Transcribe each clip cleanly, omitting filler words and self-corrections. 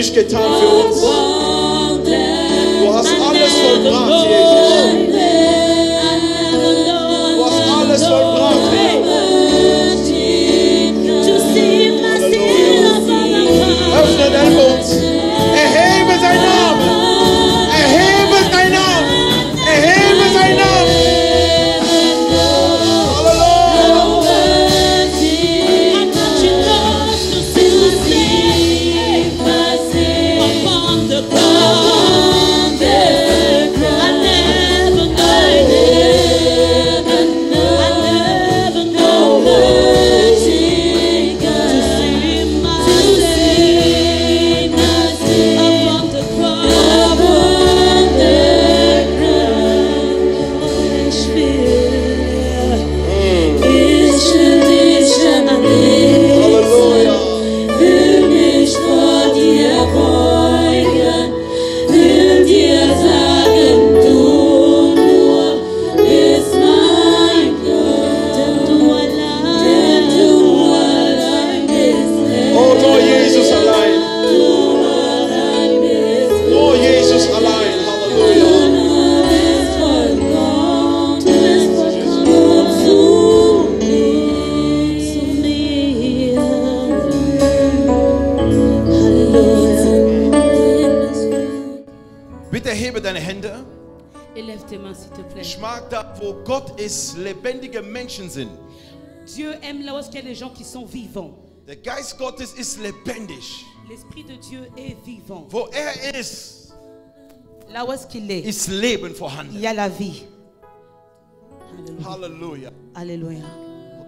nicht getan für uns. Du hast alles vollbracht, Jesus. Du hast alles vollbracht, Herr. Öffne deinen Mund. Erhebe seinen Namen. Erhebe seinen Namen. Erhebe seinen Namen. Ich mag da, wo Gott ist, lebendige Menschen sind. Dieu aime là où il y a des gens qui sont vivants. Der Geist Gottes ist lebendig. L'Esprit de Dieu est vivant. Wo ist, là où est-ce qu'il est, ist Leben vorhanden. il y a la vie. Halleluja. Alléluia.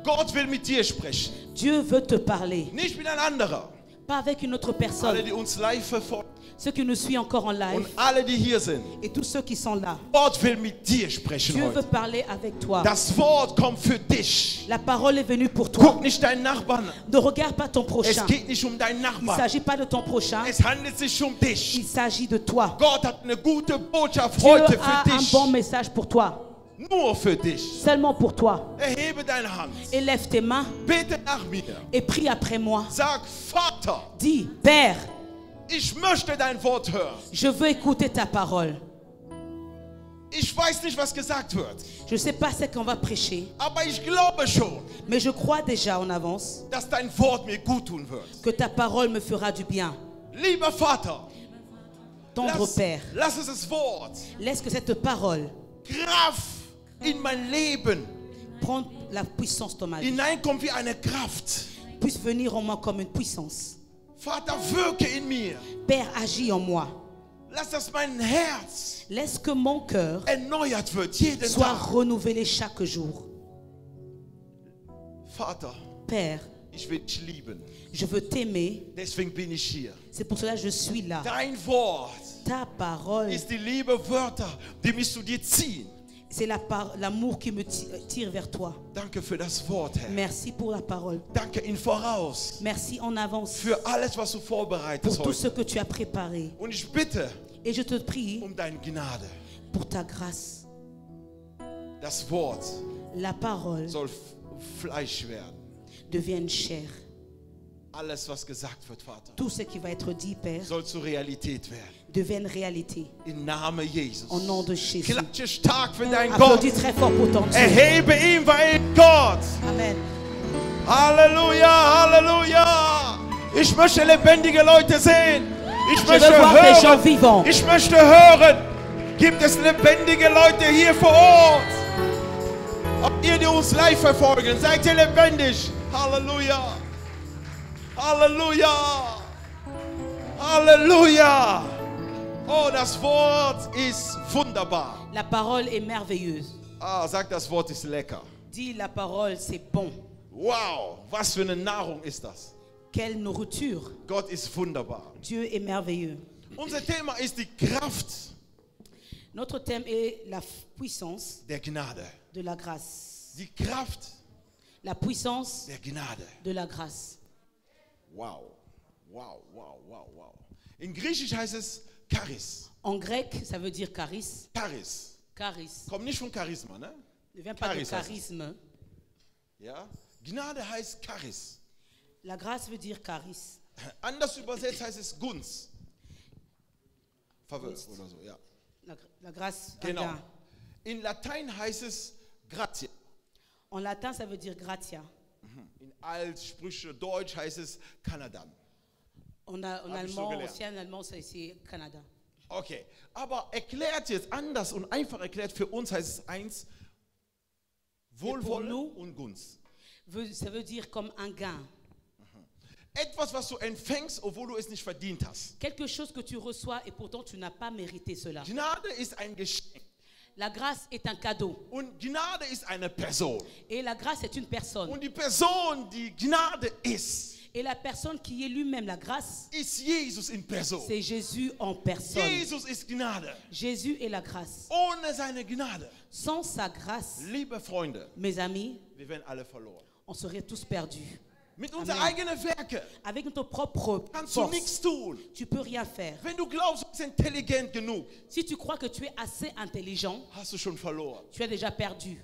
Gott will mit dir sprechen. Dieu veut te parler. Nicht mit einem anderen. Pas avec une autre personne. Alle, die uns live verfolgen. Ceux qui nous suivent encore en live. Und alle, die hier sind. Et tous ceux qui sont là. Gott will mit dir sprechen Dieu heute. veut parler avec toi. Das Wort kommt für dich. La parole est venue pour toi. Guck nicht deinen Nachbarn. Ne regarde pas ton prochain. Es geht nicht um deinen Il ne Nachbarn. s'agit pas de ton prochain. Es handelt sich um dich. Il s'agit de toi. Gott hat eine gute Botschaft Dieu heute a für un dich. bon message pour toi. Nur für dich. Seulement pour toi. Erhebe deine Hand. Élève tes mains Bete nach mir. et prie après moi. Sag, Vater, Dis, Père, ich möchte dein Wort hören. je veux écouter ta parole. Ich weiß nicht, was gesagt wird. Je ne sais pas ce qu'on va prêcher, Aber ich glaube schon, mais je crois déjà en avance dass dein Wort mir gut tun wird. que ta parole me fera du bien. Lieber Vater, Tendre Père, lass es das Wort laisse que cette parole Kraft in mein Leben prenne la puissance de ma vie, hineinkommt wie eine Kraft. puisse venir en moi comme une puissance. Vater, wirke in mir. Père, agis en moi. Lass das mein Herz Laisse que mon cœur erneuert wird jeden soit Tag. renouvelé chaque jour. Vater, Père, ich will dich lieben. je veux t'aimer. Deswegen bin ich hier. C'est pour cela que je suis là. Dein Wort Ta parole, ist die liebe Wörter, die mich zu dir ziehen. c'est l'amour qui me tire vers toi. Danke für das Wort, Herr. Merci pour la parole. Danke in Voraus Merci en avance für alles, was du vorbereitest pour tout ce heute. que tu as préparé. Und ich bitte Et je te prie deine Gnade. pour ta grâce. Das Wort La parole soll Fleisch werden. devienne chair. Alles, was gesagt wird, Vater, Tout ce qui va être dit, Père, soll zur Realität werden. devienne réalité. Im Namen Jesus. Au nom de Jésus. Klatsche stark für deinen Gott. Applaudis très fort pour ton Dieu. Erhebe ihn, weil Gott. Amen. Halleluja, Halleluja. Ich möchte lebendige Leute sehen. Ich Je möchte veux voir des gens hören. vivants. Ich möchte hören. Gibt es lebendige Leute hier vor Ort? Ob ihr, die uns live verfolgen, seid ihr lebendig? Halleluja. Halleluja. Halleluja. Oh, das Wort ist wunderbar. La parole est merveilleuse. Ah, sag, das Wort ist lecker. Dis la parole, c'est bon. Wow, was für eine Nahrung ist das? Quelle nourriture. Gott ist wunderbar. Dieu est merveilleux. Unser Thema ist die Kraft Notre thème est la puissance der Gnade. de la grâce. Die Kraft La puissance der Gnade. de la grâce. Wow, wow, wow, wow, wow. In Griechisch heißt es Charis. En grec, ça veut dire charis. Charis. Charis. Kommt nicht von Charisma, ne? Ne vient pas Charis de heißt es. charisme. Ja? Gnade heißt Charis. La grâce veut dire charis. Anders übersetzt heißt es Gunst. Favor Gunst. oder so, ja. La grâce, un Genau. gain. In Latein heißt es gratia. En latin, ça veut dire gratia. In Altsprüche Deutsch heißt es Kanadam. En Hab ich so allemand, gelernt. aussi en allemand, c'est Canada. Okay, aber erklärt jetzt anders und einfach erklärt für uns heißt es eins, Wohlwollen nous? und Gunst. Ça veut dire comme un gain. Etwas, was du empfängst, obwohl du es nicht verdient hast. Quelque chose que tu reçois et pourtant tu n'as pas mérité cela. Gnade ist ein Geschenk La grâce est un cadeau. und Gnade ist eine Person. Et la grâce est une personne. Und die Person, die Gnade ist, Et la personne qui est lui-même la grâce, ist Jesus in Person. c'est Jésus en personne. Jesus ist Gnade. Jésus est la grâce. Ohne seine Gnade, Sans sa grâce, liebe Freunde, mes amis, wir wären alle verloren. on serait tous perdus. Mit unseren Amen. eigenen Werken Avec notre propre kannst du force, nichts tun. tu peux rien faire. Wenn du glaubst, du bist intelligent genug, Si tu crois que tu es assez intelligent, hast du schon verloren. tu as déjà perdu.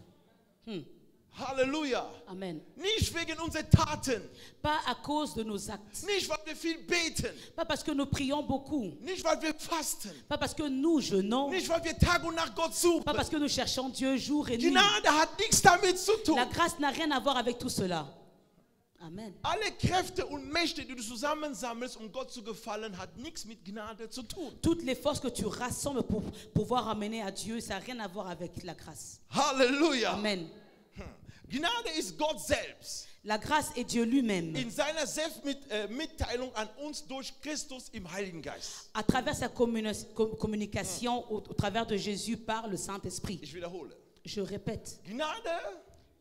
Halleluja. Amen. Nicht wegen unserer Taten, Pas à cause de nos actes. nicht weil wir viel beten, Pas parce que nous prions beaucoup. nicht weil wir fasten, Pas parce que nous jeûnons. nicht weil wir Tag und Nacht Gott suchen. Pas parce que nous cherchons Dieu jour et nuit. Gnade hat nichts damit zu tun. La grâce n'a rien à voir avec tout cela. Amen. Alle Kräfte und Mächte, die du zusammensammelst, um Gott zu gefallen, hat nichts mit Gnade zu tun. Toutes les forces que tu rassembles pour pouvoir amener à Dieu, ça n'a rien à voir avec la grâce. Halleluja. Amen. Gnade ist Gott selbst La grâce est Dieu lui-même. in seiner Selbstmitteilung an uns durch Christus im Heiligen Geist. À travers sa communication au travers de Jésus par le Saint-Esprit. Ich wiederhole. Je répète, Gnade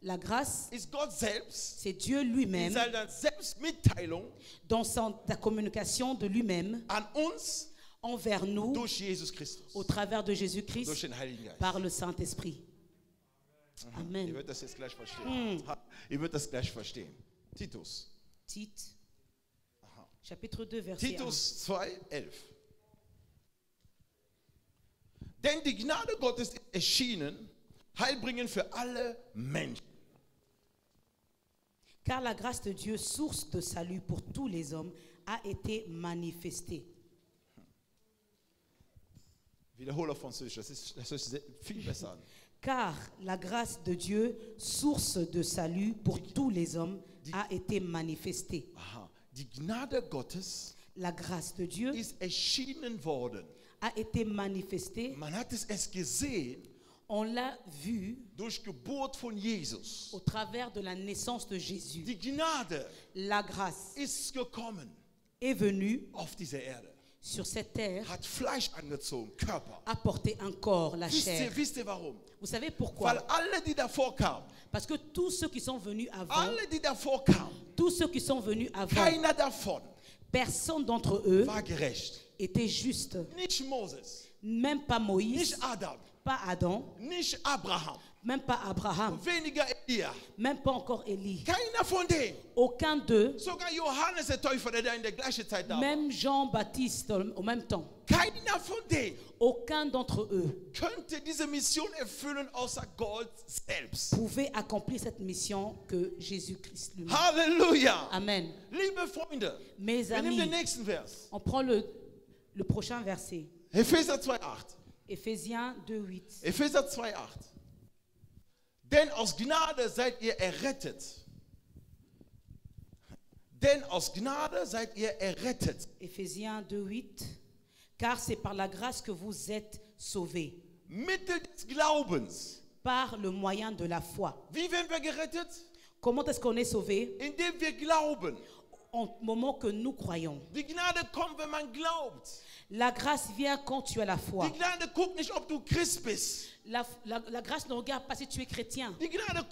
la grâce, ist Gott selbst c'est Dieu in lui-même seiner Selbstmitteilung dans sa communication de lui-même an uns envers nous durch Jesus Christus, au travers de durch Jésus-Christ den Heiligen Geist. par le Saint-Esprit. Ihr Amen. werdet das jetzt gleich verstehen. Ihr werdet das gleich verstehen. Titus. Tite, chapitre 2, verset 1. Titus 2, 11. Denn die Gnade Gottes ist erschienen, heilbringend für alle Menschen. Car la grâce de Dieu, source de salut pour tous les hommes, a été manifestée. Wiederhole auf Französisch, das hört sich viel besser an. Car la grâce de Dieu, source de salut pour tous les hommes, a été manifestée. Aha. Die Gnade Gottes La grâce de Dieu ist erschienen worden. a été manifestée. Man hat es erst gesehen On l'a vu durch Geburt von Jesus. au travers de la naissance de Jésus. Die Gnade La grâce ist gekommen est venue auf diese Erde, sur cette terre, hat Fleisch angezogen, Körper. a porté un corps, la chair. Wisst ihr warum? Vous savez pourquoi? Weil alle, die davor kamen, Parce que tous ceux qui sont venus avant, alle, die davor kamen, tous ceux qui sont venus avant, keiner davon personne d'entre eux war gerecht. était juste. Nicht Moses, Même pas Moïse, nicht Adam, pas Adam, nicht Abraham, même pas Abraham, weniger Elia. même pas encore Élie. Keiner von denen. Aucun d'eux, Sogar Johannes der Täufer, der in der gleichen Zeit da war. même Jean-Baptiste au même temps, Keiner von denen aucun d'entre eux könnte diese Mission erfüllen, außer Gott selbst. pouvait accomplir cette mission que Jésus-Christ lui-même. Halleluja. Amen. Liebe Freunde, Mes wir nehmen den amis, nächsten Vers. on prend le prochain verset. Epheser 2,8. Éphésiens 2:8. Epheser 2,8. Denn aus Gnade seid ihr errettet. Denn aus Gnade seid ihr errettet. Éphésiens 2:8. Car c'est par la grâce que vous êtes sauvés, Mittel des Glaubens. par le moyen de la foi. Wie werden wir gerettet? Comment est-ce qu'on est sauvé? Indem wir glauben. Au moment que nous croyons. Die Gnade kommt, wenn man glaubt. La grâce vient quand tu as la foi. Die Gnade guckt nicht, ob du Christ bist. La grâce ne regarde pas si tu es chrétien. Die Gnade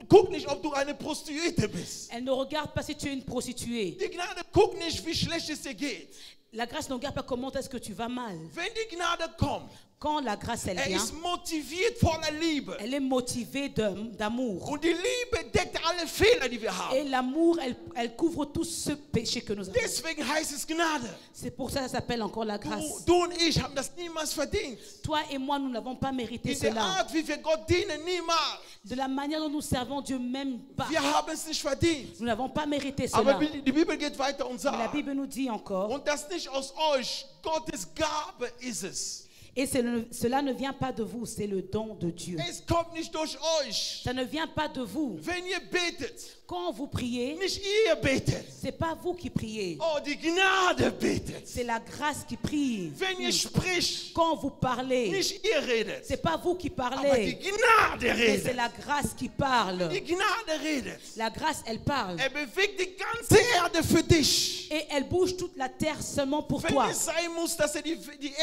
guckt nicht, ob du eine Prostituierte bist. Elle ne regarde pas si tu es une prostituée. Die Gnade guckt nicht, wie schlecht es dir geht. La grâce ne regarde pas comment est-ce que tu vas mal. Wenn die Gnade kommt, Quand la grâce, elle vient, ist motiviert voller Liebe. elle est motivée d'amour. Und die Liebe deckt alle Fehler, die wir haben. Et l'amour, elle couvre tout ce péché que nous avons. Deswegen heißt es Gnade. C'est pour ça que ça s'appelle encore la grâce. Du und ich haben das niemals verdient. Toi et moi, nous n'avons pas mérité In der cela. Art, wie wir Gott dienen, niemals. De la manière dont nous servons Dieu même pas. Wir haben es nicht verdient. Nous n'avons pas mérité Aber cela. die Bibel geht weiter und Mais la sagt, Bible nous dit encore, und das nicht aus euch, Gottes Gabe ist es. et cela ne vient pas de vous, c'est le don de Dieu. Es kommt nicht durch euch. Ça ne vient pas de vous. Wenn ihr betet, Quand vous priez, nicht ihr betet. c'est pas vous qui priez, Oh, die Gnade betet. c'est la grâce qui prie. Wenn ihr spricht, Quand vous parlez, nicht ihr redet, c'est pas vous qui aber die parlez, Gnade mais c'est redet. la grâce qui parle. Die Gnade redet. La grâce, elle parle. Bewegt die ganze Erde für dich. Et elle bouge toute la terre seulement pour Wenn toi. es sein muss, dass die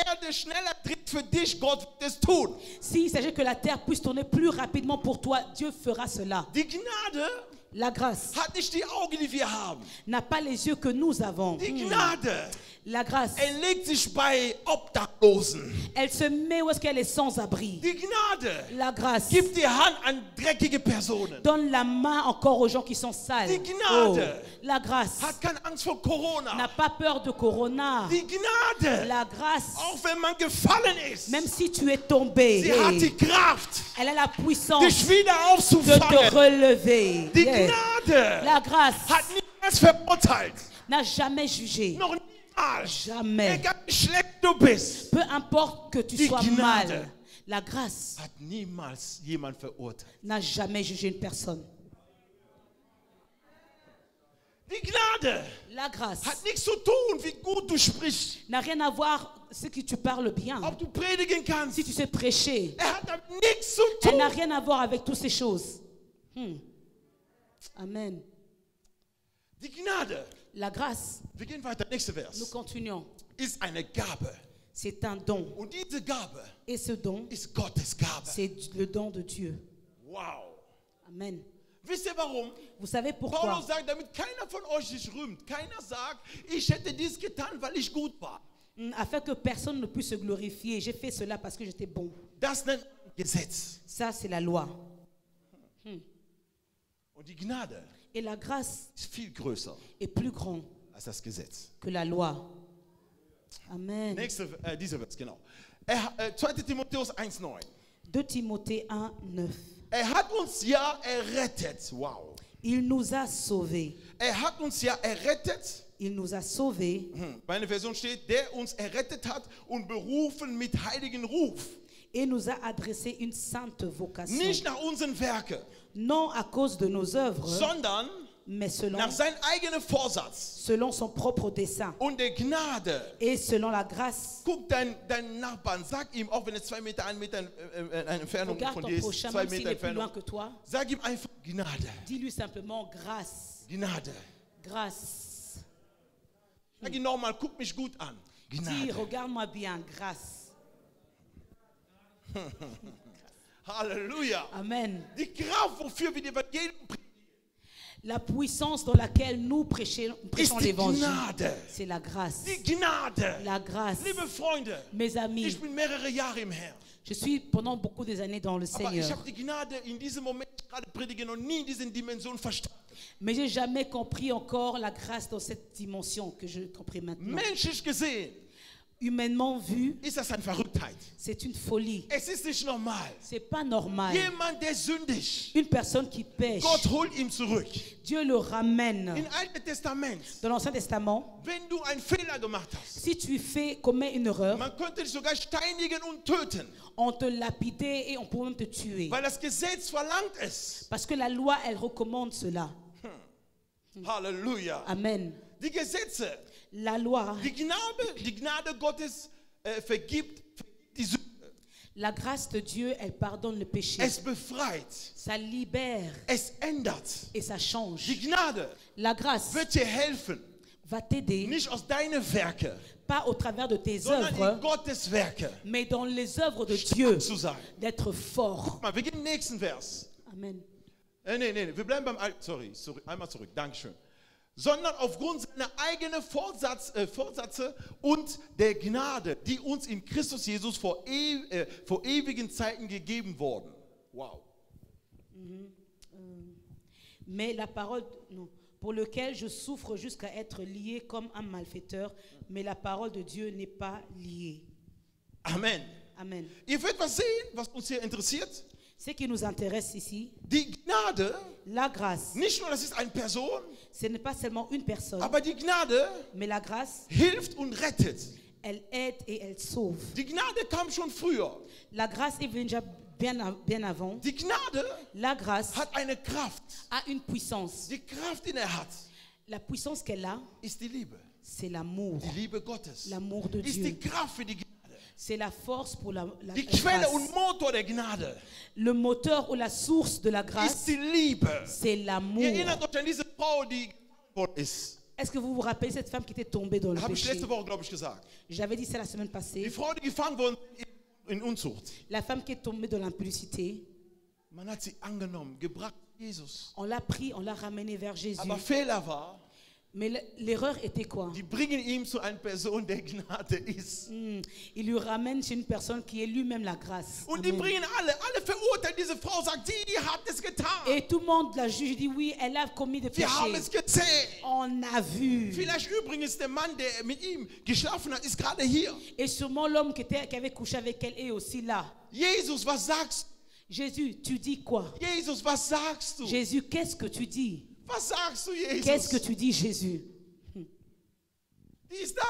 Erde schneller dreht für dich, Gott wird es tun. S'il s'agit que la terre puisse tourner plus rapidement pour toi, Dieu fera cela. Die Gnade La grâce hat nicht die Augen, die wir haben. n'a pas les yeux que nous avons. Die Gnade, La grâce, legt sich bei Obdachlosen. elle se met où est-ce qu'elle est sans abri. Die Gnade La grâce gibt die Hand an dreckige Personen. donne la main encore aux gens qui sont sales. Die Gnade La grâce hat keine Angst vor n'a Corona. pas peur de Corona. Die Gnade, La grâce, auch wenn man gefallen ist, même si tu es tombé, sie hat die Kraft, elle a la puissance dich wieder de te aufzufangen. relever. Die Yes. Gnade La grâce hat niemals verurteilt. n'a jamais jugé. Noch niemals. Jamais. Egal wie schlecht du bist, Peu importe que tu Die sois Gnade. mal, la grâce hat niemals jemand verurteilt. n'a jamais jugé une personne. Die Gnade La grâce hat nichts zu tun, wie gut du sprichst, n'a rien à voir ce que tu parles bien. ob du predigen kannst. Si tu sais prêcher, Hat damit nichts zu elle tun. n'a rien à voir avec toutes ces choses. Amen. Die Gnade, La grâce, wir gehen weiter, nächster nous Vers, continuons. ist eine Gabe. C'est un don. Und diese Gabe Et ce don, ist Gottes Gabe. c'est le don de Dieu. Wow. Amen. Wisst ihr warum? Vous savez pourquoi? Paulus sagt, damit keiner von euch sich rühmt. Keiner sagt, ich hätte dies getan, weil ich gut war. Afin que personne ne puisse se glorifier. J'ai fait cela parce que j'étais bon. Das nennt Gesetz. Ça, c'est la loi. Und die Gnade Et la grâce ist viel größer est plus grande als das Gesetz. que la loi. Amen. Dieser Vers, genau. 2. Timotheus 1,9. 2 Timothée 1, 9. Hat uns ja errettet. Wow. Il nous a sauvés. Hat uns ja errettet. Il nous a sauvés Meine Version steht, der uns errettet hat und berufen mit heiligen Ruf. et nous a adressé une sainte vocation. Nicht nach unseren Werken, Non à cause de nos œuvres, sondern mais nach seinem eigenen Vorsatz selon son propre dessein und der Gnade. et selon la grâce. Guck deinen Nachbarn, sag ihm, auch wenn es 2 Meter, 1 Meter Entfernung Regarde von ton dir ist, prochain, 2 même s'il Meter est plus loin Entfernung, que toi. sag ihm einfach Gnade. Dis-lui simplement grâce. Gnade. Grâce. Sag ihm nochmal, guck mich gut an. Dis, Gnade. regarde-moi bien, grâce. Halleluja. Amen. Die Kraft, wofür wir die Evangelium predigen, La puissance dans laquelle nous prêchons ist die l'évangile, Gnade. c'est la grâce. Die Gnade. La grâce. Liebe Freunde, Mes amis, ich bin mehrere Jahre im Herrn. je suis pendant beaucoup des années dans le Aber ich Seigneur. habe die Gnade in diesem Moment gerade predigen noch nie in diesen Dimensionen verstanden. Mais j'ai jamais compris encore la grâce dans cette dimension que je compris maintenant. Menschlich gesehen Humainement vu, ist das eine Verrücktheit. c'est une folie. Es ist nicht normal. C'est pas normal. Jemand, der sündigt, Une personne qui pêche, Gott holt ihn zurück. Dieu le ramène. Im Alten Testament, Dans l'Ancien Testament, wenn du einen Fehler gemacht hast, si tu commets une erreur, man könnte dich sogar steinigen und töten, on te lapidait et on peut même te tuer. weil das Gesetz verlangt es. Parce que la loi, elle recommande cela. Halleluja. Amen. Die Gesetze, La loi, die Gnade Gottes vergibt die Sünde. la grâce de Dieu, elle pardonne le péché. Es befreit, Ça libère es ändert. et ça change. Die Gnade La grâce wird dir helfen, va t'aider, nicht aus deinen Werken, pas au travers de tes sondern in œuvres, Gottes Werke mais dans les œuvres de Dieu, zu sein. d'être fort. Mal, wir gehen in den nächsten Vers. Amen. Nee, wir bleiben beim Alten. Sorry, einmal zurück, Dankeschön. Sondern aufgrund seiner eigenen Vorsätze und der Gnade, die uns in Christus Jesus vor ewigen Zeiten gegeben wurden. Wow. Mais la parole, non, pour lequel je souffre jusqu'à être lié comme un malfaiteur, mais la parole de Dieu n'est pas liée. Amen. Amen. Ihr werdet was sehen, was uns hier interessiert. Ce qui nous intéresse ici, Die Gnade, la grâce, nicht nur das ist eine Person, ce n'est pas seulement une personne, aber die Gnade mais la grâce, hilft und rettet. elle aide et elle sauve. Die Gnade kam schon früher. La grâce est venue déjà bien avant. Die Gnade La grâce hat eine Kraft. a une puissance. Die Kraft, die er hat, La puissance qu'elle a, ist die Liebe. c'est l'amour. Die Liebe Gottes. L'amour de Ist Dieu. die Kraft für die Gnade. C'est la force pour la Die grâce. Quelle und Motor der Gnade Le moteur ou la source de la ist grâce, die Liebe. c'est l'amour. Ihr erinnert euch an diese Frau, die geboren ist. Est-ce que vous vous rappelez cette femme qui était tombée dans le Habe ich péché? letzte Woche, glaube ich, gesagt. J'avais dit ça la semaine Die passée. Frau, die gefangen wurde in Unzucht. La femme qui est tombée dans l'impudicité, Man hat sie angenommen, gebracht Jesus. on l'a pris, on l'a ramené vers Jésus. Aber Fehler war, Mais l'erreur était quoi? die bringen ihm zu einer Person, der Gnade ist. Il lui ramène chez une personne qui est lui-même la grâce. Und die Amen. bringen alle verurteilen diese Frau, sagt, die hat es getan. Et tout le monde la juge, dit oui, elle a commis des Wir haben péchés. es gesehen. On a vu. Vielleicht übrigens der Mann, der mit ihm geschlafen hat, ist gerade hier. Et sûrement l'homme qui avait couché avec elle est aussi là. Jesus, was sagst Jésus, tu dis quoi? du? Jesus, was sagst du? Jésus, qu'est-ce que tu dis? Was sagst du, Jesus? Qu'est-ce que tu dis, Jésus? Die ist da.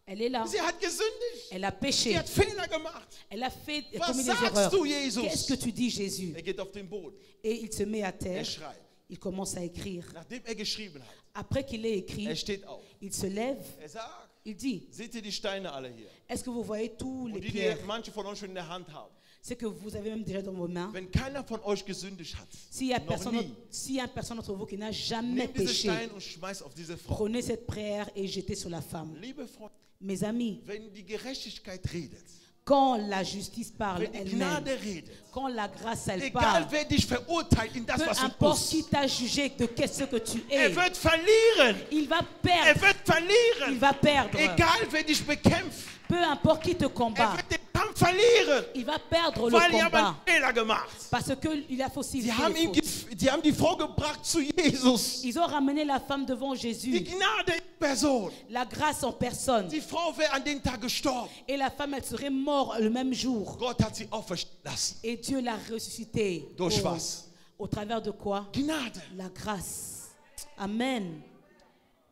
Elle est là. Sie hat gesündigt. Elle a Sie péché. hat Fehler gemacht. Elle a commis Was des sagst erreurs. du, Jesus? Qu'est-ce que tu dis, Jésus? Er geht auf den Boden. Et il se met à terre. Er schreit. Il commence à écrire. Nachdem er geschrieben hat, Après qu'il ait écrit, er steht auf. il se lève. Er sagt, Il dit, seht ihr die Steine alle hier? est-ce que vous voyez tous les Und die pierres? manche von euch schon in der Hand haben. C'est que vous avez même déjà dans vos mains. Wenn keiner von euch gesündigt hat, S'il y a noch personne, nie, s'il y a personne d'entre vous qui n'a jamais nimm diese péché, Steine und schmeiß auf diese Frau. prenez cette prière et jetez sur la femme. Liebe Freunde, Mes amis, wenn die Gerechtigkeit redet, quand la justice parle wenn die elle-même, Gnade redet, quand la grâce elle egal parle, wer dich verurteilt in das, peu was du importe qui tust, t'a jugé de qu'est-ce que tu er es, wird verlieren. il va Er perdre. wird Il verlieren. va perdre. Egal wer dich bekämpft, Peu importe qui te er combat, wird den Kampf verlieren. il va perdre le Weil die haben combat. einen Fehler gemacht. Parce qu'il a faussé. Die haben die Frau gebracht zu Jesus. Ils ont ramené la femme devant Die Jésus, Gnade in Person. la grâce en personne. Die Frau wäre an den Tag gestorben. Et la femme, elle serait morte le même jour. Gott hat sie auferstehen lassen. Et Dieu l'a ressuscitée. Durch was? Au travers de quoi? Gnade. La grâce. Amen.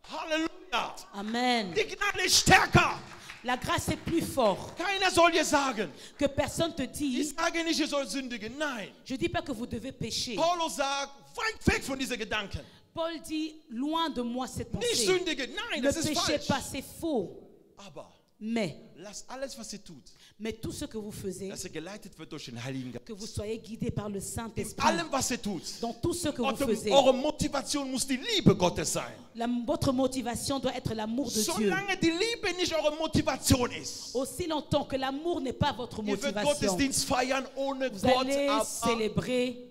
Halleluja. Amen. Die Gnade ist stärker. La grâce est plus fort. Keiner soll dir sagen, Que personne te ich dise, sage nicht, ihr soll sündigen. Nein. je ne dis pas que vous devez pécher. Paulus sagt, weit weg von diesen Gedanken. Paul dit, loin de moi cette Nicht pensée. sündigen. Nein, Ne das ist péchez falsch. pas, c'est faux. Aber Mais lass alles, was ihr tut, Mais tout ce que vous faisiez, dass ihr geleitet wird durch den Heiligen que vous Geist. soyez guidés par le In Saint-Esprit. allem, was ihr tut. Dans tout ce que vous faisiez, Eure Motivation muss die Liebe Gottes sein. votre motivation doit être l'amour de Dieu. Solange die Liebe nicht eure Motivation ist, Aussi longtemps que l'amour n'est pas votre ihr wird motivation, Gottesdienst feiern ohne vous Gott, allez aber célébrer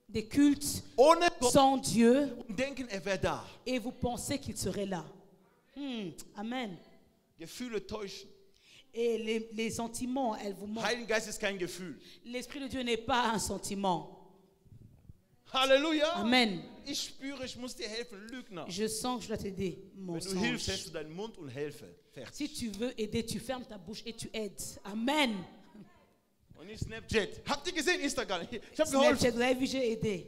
des cultes ohne Gott sans Dieu und denken, er wäre da. et vous pensez qu'il serait là. Amen. Gefühle täuschen. Et les sentiments, elles vous mentent. Heiligen Geist ist kein Gefühl. L'Esprit de Dieu n'est pas un sentiment. Halleluja. Amen. Ich spüre, ich muss dir helfen, Lügner. Je sens que je dois t'aider, mon Wenn du hilfst, sang. hältst du deinen Mund und helfe. Fertig. Si tu veux aider, tu fermes ta bouche et tu aides. Amen. Und nicht Snapchat. Habt ihr gesehen, Instagram? Ich habe geholfen. Snapchat, vous avez vu, j'ai aidé.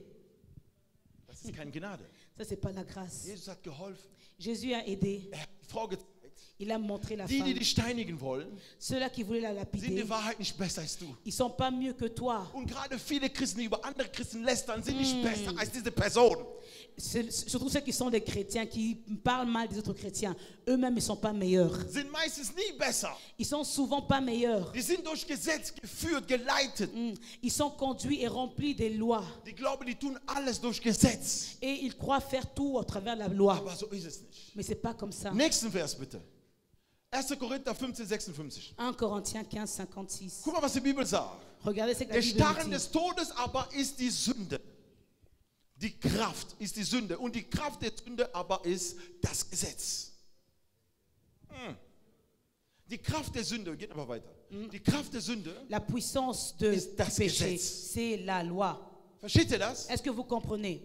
Das ist keine Gnade. Ça, c'est pas la grâce. Jesus hat geholfen. Jésus a aidé. Er hat die Frau gezeigt. Il a montré la Die femme. dich steinigen wollen, Ceux-là qui voulaient la sind lapider, in Wahrheit nicht besser als du. ils sont pas mieux que toi. Und gerade viele Christen, die über andere Christen lästern, sind nicht besser als diese Person. Surtout ceux qui sont des chrétiens, qui parlent mal des autres chrétiens. Eux-mêmes, ils sont pas meilleurs. Sind meistens nie besser. Ils sont souvent pas meilleurs. Die sind durch Gesetz geführt, geleitet. Ils sont conduits et remplis des lois. Die glauben, die tun alles durch Gesetz. Et ils croient faire tout à travers la loi. Aber so ist es nicht. Mais c'est pas comme ça. Nächsten Vers bitte. 1. Korinther 15, 56. 1 Corinthiens 15, 56. Guck mal, was die Bibel sagt. Regardez ce que la Der Bible Starren dit. des Todes aber ist die Sünde. Die Kraft ist die Sünde. Und die Kraft der Sünde aber ist das Gesetz. Die Kraft der Sünde, geht aber weiter. Die Kraft der Sünde, La puissance du Ist das péché, Gesetz. c'est la loi. versteht ihr das? Est-ce que vous comprenez?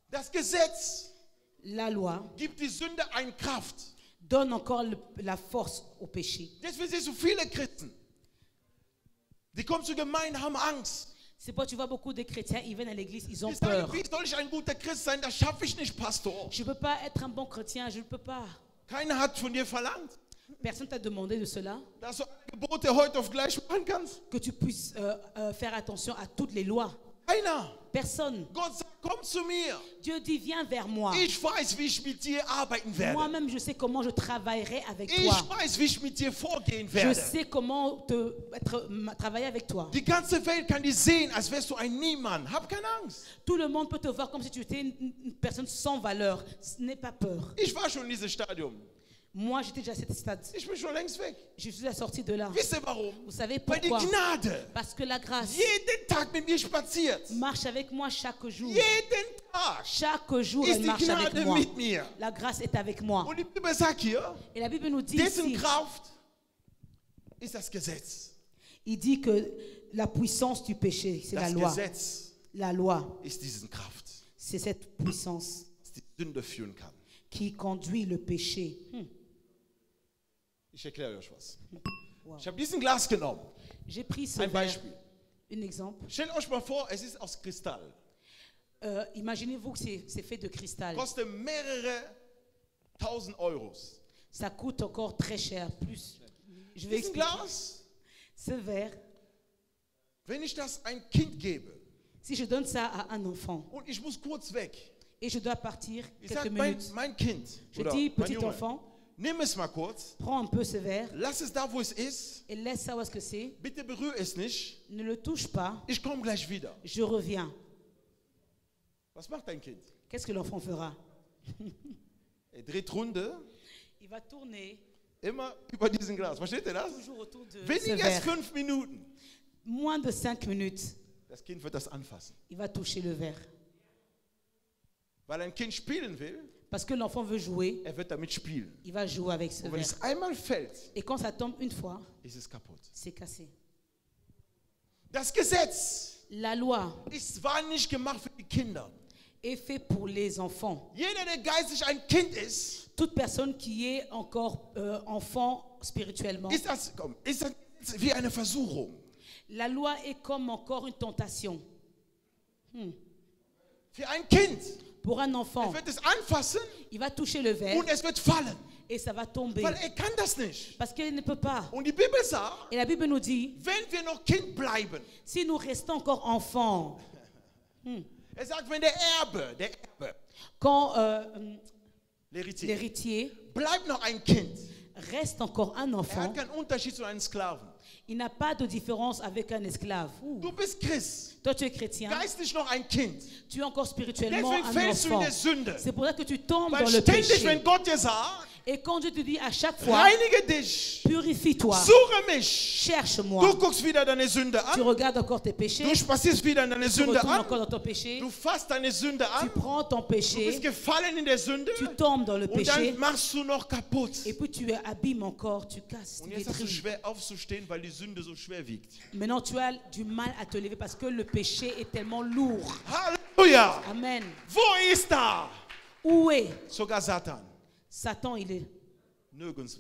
Das Gesetz La loi gibt die Sünde eine Kraft. donne encore la force au péché. Deswegen siehst du viele Christen, Die kommen zur Gemeinde, haben Angst. C'est pourquoi tu vois beaucoup de chrétiens, ils viennent à l'église, ils ont Die sagen, peur. wie soll ich ein guter Christ sein? Das schaffe ich nicht, Pastor. Je ne peux pas être un bon chrétien, je ne peux pas. Keiner hat von dir verlangt, Personne t'a demandé de cela, dass du Gebote heute auf gleich machen kannst. que tu puisses faire attention à toutes les lois. Keiner. Personne. Gott sagt, komm zu mir. Dieu dit, viens vers moi. Ich weiß, wie ich mit dir arbeiten werde. Moi-même, je sais comment je travaillerai avec Ich toi. weiß, wie ich mit dir vorgehen Je werde. sais comment travailler avec toi. Die ganze Welt kann dich sehen, als wärst du ein Niemand. Hab keine Angst. Tout le monde peut te voir comme si tu étais une personne sans valeur. N'aie pas peur. Ich war schon in diesem Stadium. Moi, j'étais déjà à cet stade. Ich bin schon längst weg. Je suis sorti de là. Wisst ihr warum? Vous savez Weil die pourquoi? Gnade Parce que la grâce jeden Tag mit mir spaziert. marche avec moi chaque jour. Jeden Tag Chaque jour, ist elle die marche avec Gnade moi. mit mir. La grâce est avec moi. Und die Bibel sagt hier, Et la Bible nous dit dessen ici, Kraft ist das Gesetz. il dit que la puissance du péché, c'est la Das loi. Gesetz La loi, ist diesen Kraft, c'est cette puissance die Sünde führen kann. qui conduit le péché. Ich erkläre euch was. Wow. Ich habe diesen Glas genommen. J'ai pris ce Ein verre, Beispiel. un exemple. Stellt euch mal vor, es ist aus Kristall. Imaginez-vous que c'est fait de cristal. Kostet mehrere 1000 Euros. Ça coûte encore très cher, plus. Je vais Diesen expliquer. Glas, Ce verre, wenn ich das ein Kind gebe si je donne ça à un enfant und ich muss kurz weg, et je dois partir ich quelques sage, minutes, mein Kind, je oder dis, mein petit Junge, enfant, nimm es mal kurz, prends un peu ce verre lass es da, wo es ist, et laisse ça où est-ce que c'est. bitte berühre es nicht, Ne le touche pas, ich komme gleich wieder. je reviens. Was macht dein Kind? Qu'est-ce que l'enfant fera? Er dreht Runde, Il va tourner immer über diesen Glas. Versteht ihr das? toujours autour de ce Weniger als verre. 5 Minuten. Moins de 5 minutes, Das Kind wird das anfassen. il va toucher le verre. Weil ein Kind spielen will, Parce que l'enfant veut jouer, er wird damit spielen. il va jouer avec ce Und wenn verre. es einmal fällt, Et quand ça tombe une fois, ist es kaputt. c'est cassé. Das Gesetz La loi war nicht gemacht für die Kinder. est faite pour les enfants. Jeder, der geistlich ein Kind ist, Toute personne qui est encore enfant spirituellement, ist das wie eine Versuchung. la loi est comme encore une tentation. Für ein Kind. Pour un enfant, Er wird es anfassen il va toucher le verre und es wird fallen. et ça va tomber. Weil er kann das nicht. Parce qu'il ne peut pas. Und die Bibel sagt, Et la Bible nous dit, wenn wir noch Kind bleiben, si nous restons encore enfants, er sagt, wenn der Erbe, quand l'héritier, l'héritier bleibt noch ein Kind. reste encore un Er enfant, hat keinen Unterschied zu einem Sklaven. il n'a pas de différence avec un esclave. Du bist Christ, Toi, tu es chrétien, geistlich noch ein Kind. tu es encore spirituellement Deswegen un fällst du in enfant. der Sünde. C'est pour ça que tu tombes Weil dans le ständig, péché. wenn Gott dir sagt, Et quand Dieu te dit à chaque fois, reinige dich, purifie-toi, suche mich. cherche-moi, Du guckst wieder deine Sünde tu an, regardes encore tes péchés, du spazierst wieder in deine tu Sünde retournes an, encore dans ton péché, du fasst deine Sünde tu an, prends ton du péché, bist gefallen in der Sünde tu tombes dans le und péché, dann machst du noch kaputt. et puis tu abîmes encore, tu casses, Und tu jetzt hast du détruis. schwer aufzustehen, weil die Sünde so schwer wiegt. Maintenant, tu as du mal à te lever parce que le péché est tellement lourd. Halleluja! Amen. Wo ist da? Où est Sogar Satan. Satan? Il est Nirgendwo.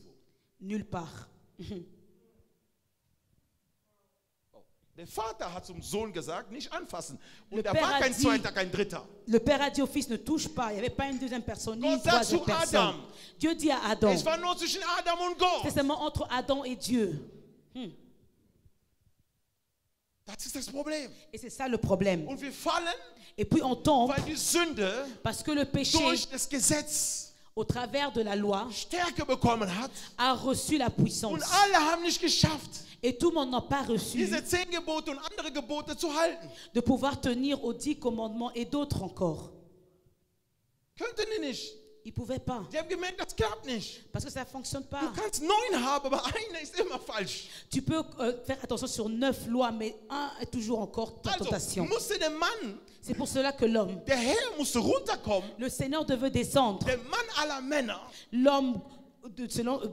nulle part. Der Vater hat zum Sohn gesagt, nicht anfassen. Le Und da Père war a kein dit- zweiter, kein dritter. Le père a dit au fils, ne touche pas. Il n'y avait pas une deuxième personne, ni une Gott sagt troisième zu personne. Adam. Dieu dit à Adam, Es war nur zwischen Adam und Gott. c'est seulement entre Adam et Dieu. Das ist das Problem. Et c'est ça le problème. Und wir fallen, Et puis on tombe weil die Sünde parce que le péché, durch das Gesetz au travers de la loi, Stärke bekommen hat. a reçu la Und puissance. alle haben nicht geschafft, Et tout le monde n'a pas reçu diese 10 Gebote und andere Gebote zu halten. de pouvoir tenir aux 10 commandements et d'autres encore. Könnten die nicht. Ils ne pouvaient pas. Die haben gemerkt, das klappt nicht. Parce que ça ne fonctionne Du pas. kannst 9 haben, aber eine ist immer falsch. Tu peux faire attention sur 9 lois, mais un est toujours encore ta Also tentation. musste der Mann, C'est pour cela que l'homme, der Herr musste runterkommen, le Seigneur devait descendre. der Mann aller Männer, L'homme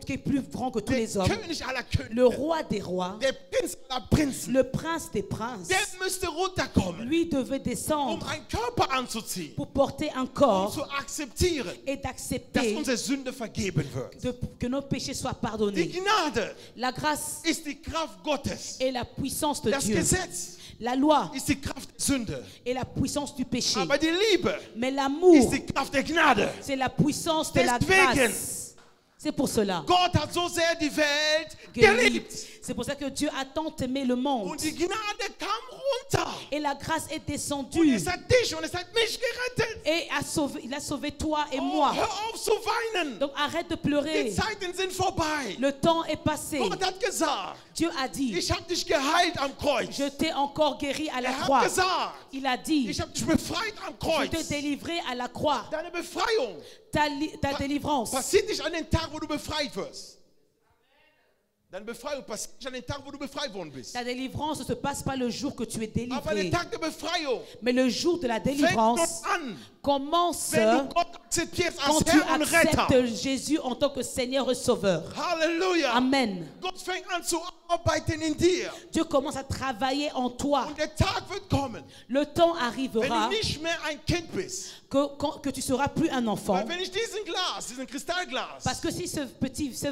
qui est plus grand que tous der les hommes, König aller Könige, le roi des rois, der Prinz aller Prinzen, le prince des princes, der müsste runterkommen. lui lui devait descendre einen Körper anzuziehen, pour porter un um corps zu akzeptieren, et dass d'accepter unsere Sünde vergeben wird. que nos péchés soient Die pardonnés. Gnade La grâce ist die Kraft Gottes. est la puissance de Das Dieu. Gesetz La loi ist die Kraft der Sünde. est la puissance du péché. Aber die Liebe Mais ist l'amour, die Kraft der Gnade. c'est la puissance de la Deswegen. grâce. C'est pour cela. Gott hat so sehr die Welt Geliebt. geliebt. C'est pour ça que Dieu a tant aimé le monde. Und die Gnade kam runter. Et la grâce est Und descendue. es hat dich und es hat mich gerettet. Et il a sauvé toi et Oh, moi. hör auf zu weinen. Donc arrête de Die pleurer. Zeiten sind vorbei. Le temps est passé. Gott hat gesagt, Dieu a dit, ich habe dich geheilt am Kreuz. je t'ai encore guéri à la Er croix. hat gesagt, Il a dit, ich habe dich befreit am je t'ai Kreuz. délivré à la croix. Deine Befreiung Ta délivrance passiert nicht an den Tag, wo du befreit wirst. Deine Befreiung passiert nicht an den Tag, wo du befreit worden bist. Ta délivrance ne se passe pas le jour que tu es Aber der délivré, Tag der Befreiung mais le jour de la fängt délivrance dort an, commence wenn du Gott akzeptierst quand als tu Herr und Retter. acceptes Jésus en tant que Seigneur et Sauveur. Halleluja. Amen. Gott fängt an zu arbeiten in dir. Dieu commence à travailler en toi. Und der Tag wird kommen, Le temps wenn arrivera du nicht mehr ein Kind bist. que tu seras plus un enfant. Weil wenn ich diesen Kristallglas Parce que si ce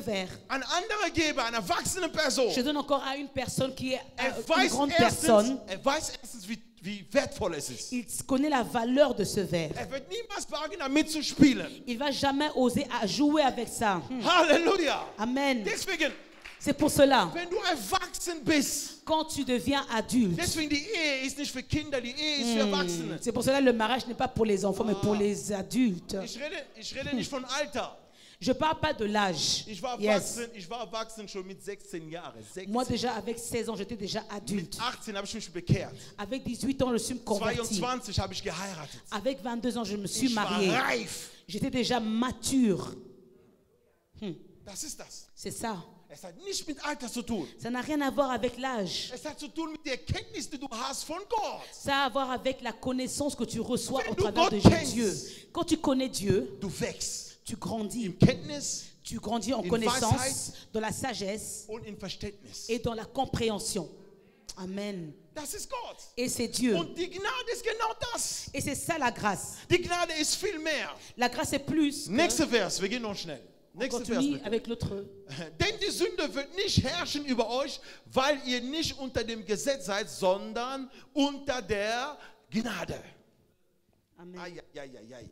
verre, an andere gebe, an eine erwachsene Person, je donne encore à une personne qui est er une weiß grande personne, erstens, wie wertvoll es ist. il connaît la valeur de ce verre. Er wird niemals wagen, damit zu spielen. Il va jamais oser à jouer avec ça. Halleluja. Amen. Deswegen, C'est pour cela, wenn du erwachsen bist, quand tu deviens adulte, deswegen die Ehe ist nicht für Kinder, die Ehe ist für Erwachsene. c'est pour cela que le mariage n'est pas pour les enfants, mais pour les adultes. Ich rede nicht von Alter. Je ne parle pas de l'âge. Ich war Yes. erwachsen schon mit 16 Jahren. 16. Moi déjà, avec 16 ans, j'étais déjà adulte. Mit 18 habe ich mich bekehrt. Avec 18 ans, je suis converti. 22 habe ich geheiratet. Avec 22 ans, je me suis Ich war marié. reif. J'étais déjà mature. Das ist das. C'est ça. Es hat nicht mit Alter zu tun. Ça n'a rien à voir avec l'âge. Es hat zu tun mit der Erkenntnis, die du hast von Gott. Ça a à voir avec la connaissance que tu reçois Wenn au du travers de Gott kennst, Dieu. Quand tu connais Dieu, Du wächst tu grandis. in Kenntnis Tu grandis en In connaissance, Weisheit. dans la sagesse und in Verständnis. et dans la compréhension. Amen. Das ist Gott. Et c'est Dieu. Und die Gnade ist genau das. Et c'est ça la grâce. Die Gnade ist viel mehr. La grâce est plus. Nächster Vers, wir gehen noch schnell. On Nächster Vers. continue Bitte. avec l'autre. Denn die Sünde wird nicht herrschen über euch, weil ihr nicht unter dem Gesetz seid, sondern unter der Gnade. Amen. Ai, ai, ai, ai.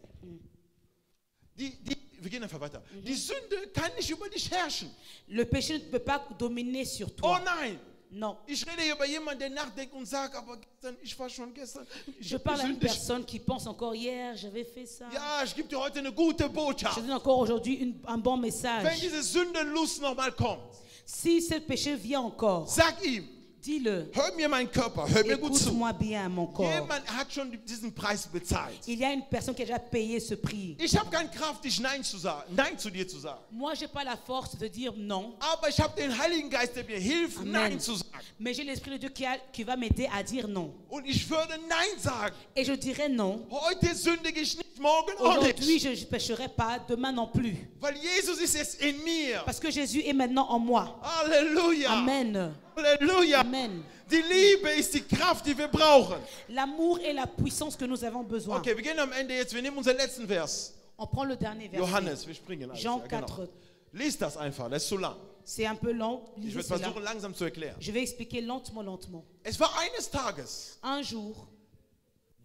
Wir gehen einfach weiter. Die Sünde kann nicht über dich herrschen. Le péché ne peut pas dominer sur Oh toi. nein. Non. Ich rede hier über jemanden, der nachdenkt und sagt, aber gestern, ich war schon gestern. Je parle à une personne qui pense encore hier, j'avais fait ça. Ja, ich gebe dir heute eine gute Je Botschaft. donne encore aujourd'hui un bon Wenn message. diese Sündenlust nochmal kommt, Si ce péché vient encore, sag ihm, dis-le. hör mir meinen Körper, hör mir gut zu. Écoute-moi bien, mon corps. Jemand hat schon diesen Preis bezahlt. Il y a une personne qui a déjà payé ce prix. Ich habe keine Kraft, dich Nein zu dir zu sagen. Moi, je n'ai pas la force de dire non, Aber ich habe den Heiligen Geist, der mir hilft, Amen. Nein zu sagen. mais j'ai l'Esprit de Dieu qui va m'aider à dire non. Und ich würde Nein sagen. Et je dirais non. Heute sündige ich nicht, morgen auch Aujourd'hui, nicht. je ne pécherai pas, demain non plus. Weil Jesus ist jetzt in mir. Parce que Jésus est maintenant en moi. Halleluja. Amen. Halleluja. Amen. Die Liebe ist die Kraft, die wir brauchen. L'amour est la puissance que nous avons besoin. Okay, wir gehen am Ende jetzt. Wir nehmen unseren letzten Vers. On prend le dernier verset. Johannes, wir springen alles. Jean Ja, genau. 4. Lies das einfach, das ist zu lang. C'est un peu long. Ich Lisez werde cela. versuchen, langsam zu erklären. Je vais expliquer lentement, lentement. Es war eines Tages Un jour,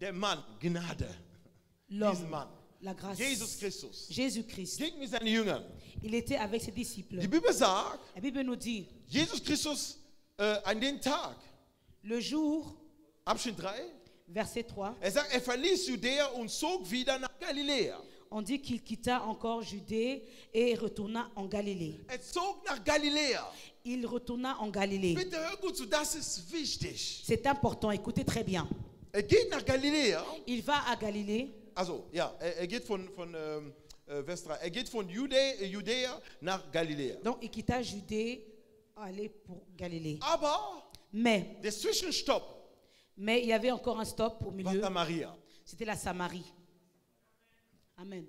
der Mann, Gnade, diesen l'homme, Mann, la grâce, Jesus Christus, Jésus-Christ, ging mit seinen Jüngern. il était avec ses disciples. Die Bibel sagt, La Bible nous dit, Jesus Christus an den Tag, le jour, Abschnitt 3, verset 3, er sagt, er verließ Judäa und zog wieder nach Galiläa. on dit qu'il quitta encore Judée et retourna en Galilée. Er zog nach Galiläa. Il retourna en Galilée. Bitte hör gut zu, das ist wichtig. C'est important, écoutez très bien. Er geht nach Galiläa, Il va à Galilée, also ja, er geht von Vers 3, er geht von Judäa nach Galiläa. donc il quitta Judée, aller pour Galilée. Aber Mais der Zwischenstopp il y avait encore un stop au war milieu, Samaria. c'était la Samarie. Amen.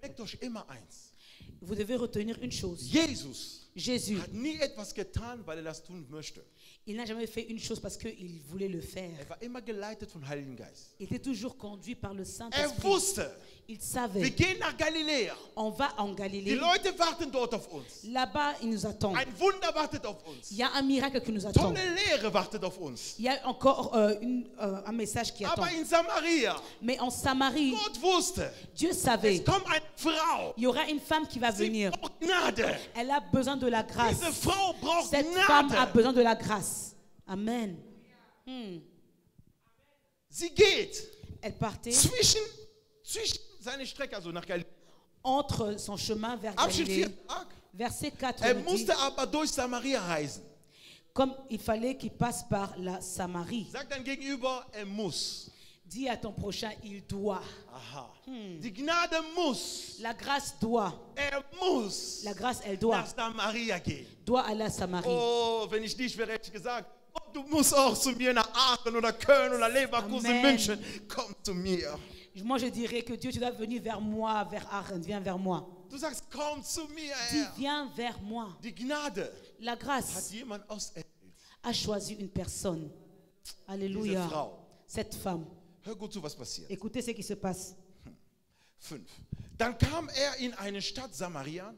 Merkt euch immer eins. Vous devez retenir une chose. Jesus Jésus, hat nie etwas getan, weil er das tun möchte. Il n'a jamais fait une chose parce qu'il voulait le faire. Er war immer geleitet vom Heiligen Geist. Il était toujours conduit par le Er Saint-Esprit. wusste, Il wir savait, gehen nach Galiläa. on va en Die Galilée. Leute warten dort auf uns. Là-bas, il nous attend. Ein Wunder wartet auf uns. Il y a un miracle qui nous attend. Tolle Lehre wartet auf uns. Il y a encore un message qui attend. Aber in Samaria, Mais en Samarie, Gott wusste, Dieu savait, es kommt eine Frau. il y aura une femme qui va Sie venir. braucht Gnade. Elle a besoin de la grâce. Diese Frau braucht Cette femme a Gnade. besoin de la grâce. Amen. Sie geht Elle partait zwischen seine Strecke, also nach Galiläa. entre son chemin vers Abschnitt Galilée. 4. Verset 4 Er nous dit, musste aber durch Samaria reisen. comme il fallait qu'il passe par la Samarie. Sag dein Gegenüber, er muss. Dis à ton prochain, il doit. Aha. Die Gnade muss. La grâce doit. Er muss La grâce, elle doit. nach Samaria gehen. Doit aller à Samarie. Oh, wenn ich dich wäre, hätte ich gesagt, oh, du musst auch zu mir nach Aachen oder Köln oder Leverkusen, Amen. München. Komm zu mir. Moi, je dirais que Dieu, tu dois venir vers moi, vers Aachen. Viens vers moi. Du sagst, komm zu mir, Dis, Herr. viens vers moi. Die Gnade La hat grâce jemand auserwählt. a choisi une personne. Diese Alléluia. Frau. Cette femme. Hör gut zu, was passiert. Écoutez ce qui se passe. 5. Dann kam er in eine Stadt Samaria,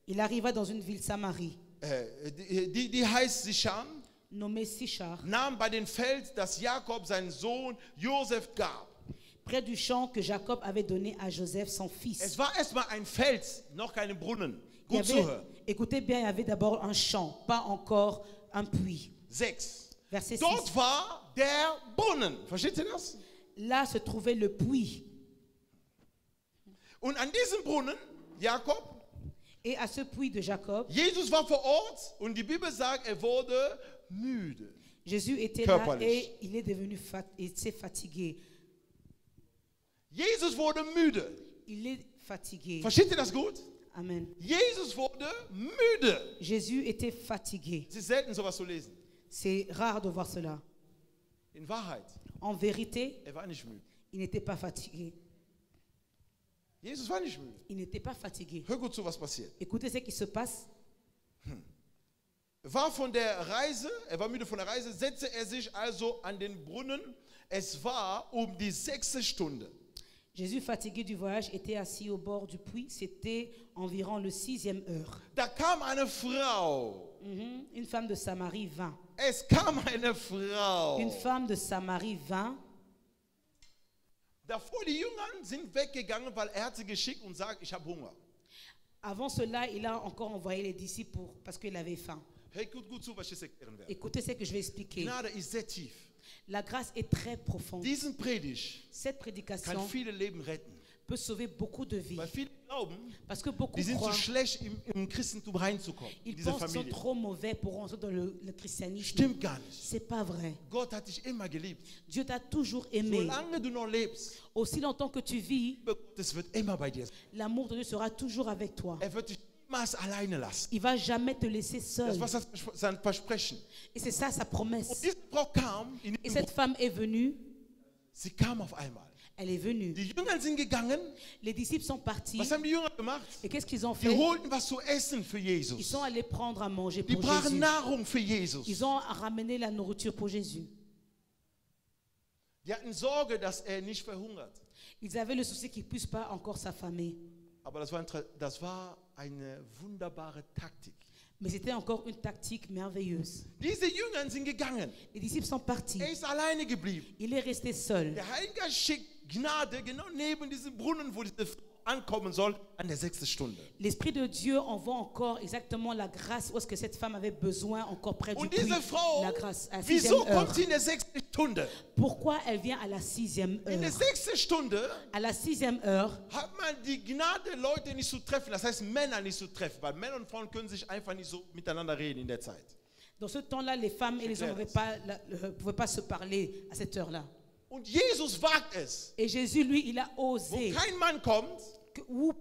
Il arriva dans une ville Samarie, die heißt Sichar, nommée Sichar, nahm bei dem Feld, das Jakob seinen Sohn Josef gab. près du champ que Jacob avait donné à Joseph, son fils. Es war erstmal ein Feld, noch keine Brunnen. Il y Gut avait- zuhören. écoutez bien, il y avait d'abord un champ, pas encore un puits. 6. Verset 6. Dort war der Brunnen. Versteht ihr das? Là se trouvait le puits. Und an diesem Brunnen, Jakob, Et à ce puits de Jacob, Jesus war vor Ort und die Bibel sagt, er wurde müde. Jésus était là Körperlich. et il est devenu il s'est fatigué. Jesus wurde müde. Il est fatigué. Versteht ihr das gut? Amen. Jesus wurde müde. Jésus était fatigué. Es ist selten, sowas zu lesen. C'est rare de voir cela. In Wahrheit, En vérité, er war nicht müde. il n'était pas fatigué. Jesus war nicht müde. Il n'était pas fatigué. Hör gut zu, was passiert. Écoutez ce qui se passe. Er war müde von der Reise, setzte er sich also an den Brunnen. Es war um die 6. Stunde. Jésus, fatigué du voyage, était assis au bord du puits. C'était environ le 6e heure. Da kam eine Frau. Une femme de Samarie vint. Es kam eine Frau. Une femme de Samarie vint. Davor die Jünger sind weggegangen, weil er hat sie geschickt und sagt, ich habe Hunger. Avant cela, il a encore envoyé les disciples parce qu'il avait faim. Hey, gut zu, was ich erklären werde. Écoutez ce que je vais expliquer. Gnade ist sehr tief. La grâce est très profonde. Diesen Predigt Cette kann prédication viele Leben retten. peut sauver beaucoup de vies. Weil viele glauben, Parce que beaucoup die sind zu croient, schlecht im Christentum reinzukommen. In ils diese pensent qu'ils sont Familie. trop mauvais pour rentrer dans le christianisme. Stimmt gar nicht. C'est pas vrai. Gott hat dich immer geliebt. Dieu t'a toujours aimé. Solange du noch lebst, Aussi longtemps que tu vis, Gottes wird immer bei dir sein. l'amour de Dieu sera toujours avec toi. Er wird dich niemals alleine lassen. Il va jamais te laisser seul. Das war sein Versprechen. Et c'est ça sa Und promesse. diese Frau kam, Et cette femme est venue. sie kam auf einmal. Elle est venue. Die Jünger sind gegangen. Les disciples sont partis. Was haben die Jünger gemacht? Et qu'est-ce qu'ils ont Die fait? holten was zu essen für Ils Jesus. sont allés prendre à manger Die pour brachen Jésus. Nahrung für Jesus. Ils ont ramené la nourriture pour Jésus. Die hatten Sorge, dass er nicht verhungert. Ils avaient le souci qu'il ne puisse pas encore s'affamer. Aber das war eine wunderbare Taktik. Mais c'était encore une tactique merveilleuse. Diese Jünger sind gegangen. Les disciples sont partis. Er ist alleine geblieben. Il est resté seul. Der Heilige Geist schickt Gnade genau neben diesem Brunnen, wo diese Frau ankommen soll, an der 6. Stunde. L'Esprit de Dieu envoie encore exactement la grâce où est-ce que cette femme avait besoin, encore près du Und puits. diese Frau, La grâce à la wieso 6e heure. kommt sie in der 6. Stunde? Pourquoi elle vient à la 6e In der heure? 6. Stunde À la 6e heure, hat man die Gnade, Leute nicht zu treffen, das heißt Männer nicht zu treffen, weil Männer und Frauen können sich einfach nicht so miteinander reden in der Zeit. dans ce temps-là, les femmes et les hommes ne pouvaient pas se parler à cette heure-là. Und Jesus wagt es, Et Jésus, lui, il a wo osé, kein Mann kommt, où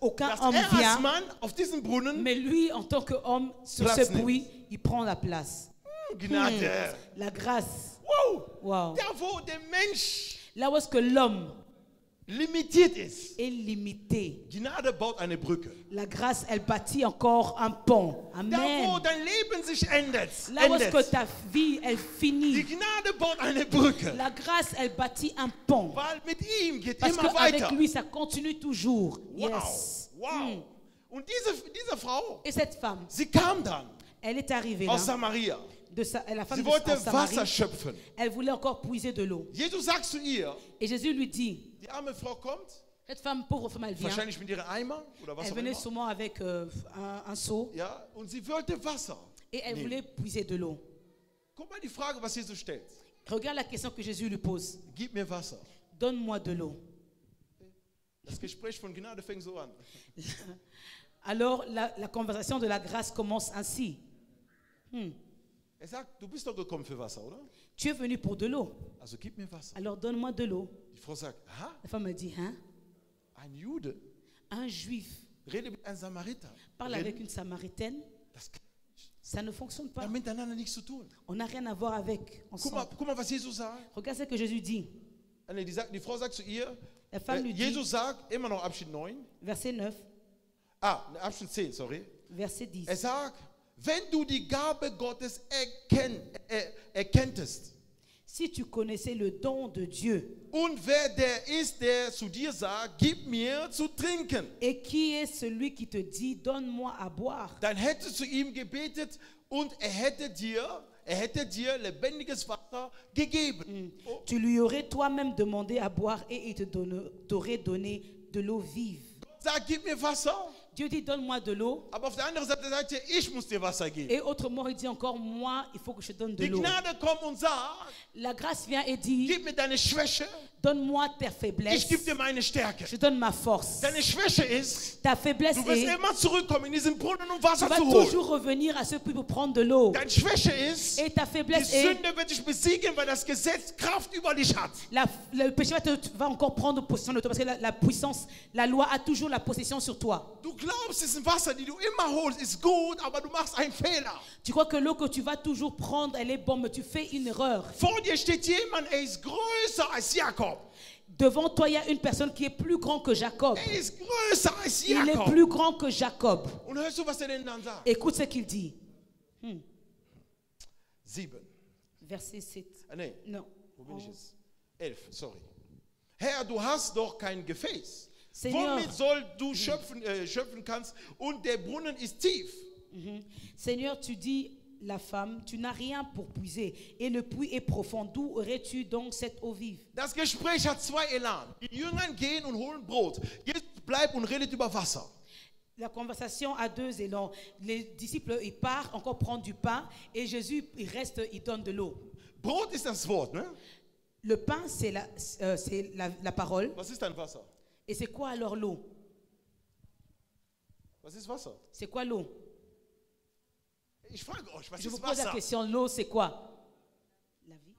aucun dass homme er als vient, Mann auf diesen Brunnen mais lui, en tant qu'homme, sur Platz ce nimmt. puits, il prend la place. Gnade. La grâce. Wow. Wow. Da wo der Mensch Là où est-ce que l'homme limitiert ist. est limité. Gnade baut eine Brücke. La grâce, elle bâtit encore un pont. Da, Amen. wo dein Leben sich ändert, Là où est-ce que ta vie, elle die finit. Gnade baut eine Brücke. La grâce, elle bâtit un pont. Weil mit ihm geht Parce immer qu'avec weiter. lui, ça continue toujours. Wow, Yes. wow. Und diese Frau, Et cette femme, sie kam dann elle est arrivée là, aus Samaria. la femme Sie de wollte en Samarie. Wasser schöpfen. Elle voulait encore puiser de l'eau. Jesus sagt zu ihr, Et Jésus lui dit, die arme Frau kommt, cette femme, pauvre femme, elle vient. wahrscheinlich mit ihrem Eimer oder was Elle auch venait immer. souvent avec un seau Ja, und sie wollte Wasser. et elle nehmen. voulait puiser de l'eau. Guck mal die Frage, was Jesus stellt. Regarde la question que Jésus lui pose. Gib mir Wasser. Donne-moi de l'eau. Das Gespräch von Gnade fängt so an. Alors la conversation de la grâce commence ainsi. Er sagt, du bist doch gekommen für Wasser, oder? Tu es venu pour de l'eau. Also gib mir Wasser. Alors donne-moi de l'eau. Die Frau sagt, aha, La femme me dit, hein? ein Jude Un juif redet mit einem Samariter. parle avec une samaritaine. Das kann Ça ne fonctionne pas. miteinander nichts zu tun. On n'a rien à voir avec ensemble. Guck mal, was Jesus sagt. Regarde ce que Jésus dit. Nee, die Frau sagt zu ihr, La femme lui dit, Jesus sagt, immer noch Abschnitt 9, verset 9, Abschnitt 10, sorry. verset 10. Er sagt, wenn du die Gabe Gottes erkenntest Si tu connaissais le don de Dieu, und wer der ist, der zu dir sagt, gib mir zu trinken, et qui est celui qui te dit, donne-moi à boire, dann hättest du ihm gebetet und er hätte dir lebendiges Wasser gegeben. Oh, tu lui aurais toi-même demandé à boire et il t'aurait donné de l'eau vive. Gott sagt, gib mir Wasser, Dieu dit, donne-moi de l'eau. aber auf der anderen Seite sagt er, ich muss dir Wasser geben. Et autrement, il dit encore, moi, il faut que je te donne de Die l'eau. Gnade kommt und sagt, La grâce vient et dit, gib mir deine Schwäche, donne-moi ta ich faiblesse, gebe dir meine Stärke. je donne ma force. Deine Schwäche ist, Ta faiblesse du wirst est, immer zurückkommen in diesen Brunnen, um tu Wasser vas zu holen. toujours revenir à ce puits pour prendre de l'eau. Deine Schwäche ist, Et ta die faiblesse est, Sünde wird dich besiegen, weil das Gesetz Kraft über dich hat. le péché va encore prendre possession de toi parce que la puissance, la loi a toujours la possession sur toi. Du glaubst, es ist Wasser, die du immer holst, ist gut, aber du machst einen Fehler. Tu crois que l'eau que tu vas toujours prendre, elle est bonne, mais tu fais une erreur. Vor dir steht jemand, er ist größer als Jakob. Devant toi, il y a une personne qui est plus grand que Jacob. Er ist größer als Il est Jakob. plus grand que Jacob. Und hörst du, was er denn dann sagt? Écoute ce qu'il dit. 7. Verset 7. Nee, Non. wo bin ich jetzt? 11, sorry. Herr, du hast doch kein Gefäß. Seigneur. Womit soll du schöpfen kannst und der Brunnen ist tief. Seigneur, tu dis, la femme, tu n'as rien pour puiser et le puits est profond. D'où aurais-tu donc cette eau vive? Das Gespräch hat zwei Elan. Die Jünger gehen und holen Brot. Jesus bleibt und redet über Wasser. La conversation a deux élans. Les disciples, ils partent encore prendre du pain et Jésus, il reste, il donne de l'eau. Brot ist das Wort, ne? Le pain, c'est la parole. Was ist ein Wasser? Et c'est quoi alors l'eau? Was ist Wasser? C'est quoi l'eau? Ich frage euch, was Je vous ist pose la Wasser? question, l'eau, c'est quoi? La vie.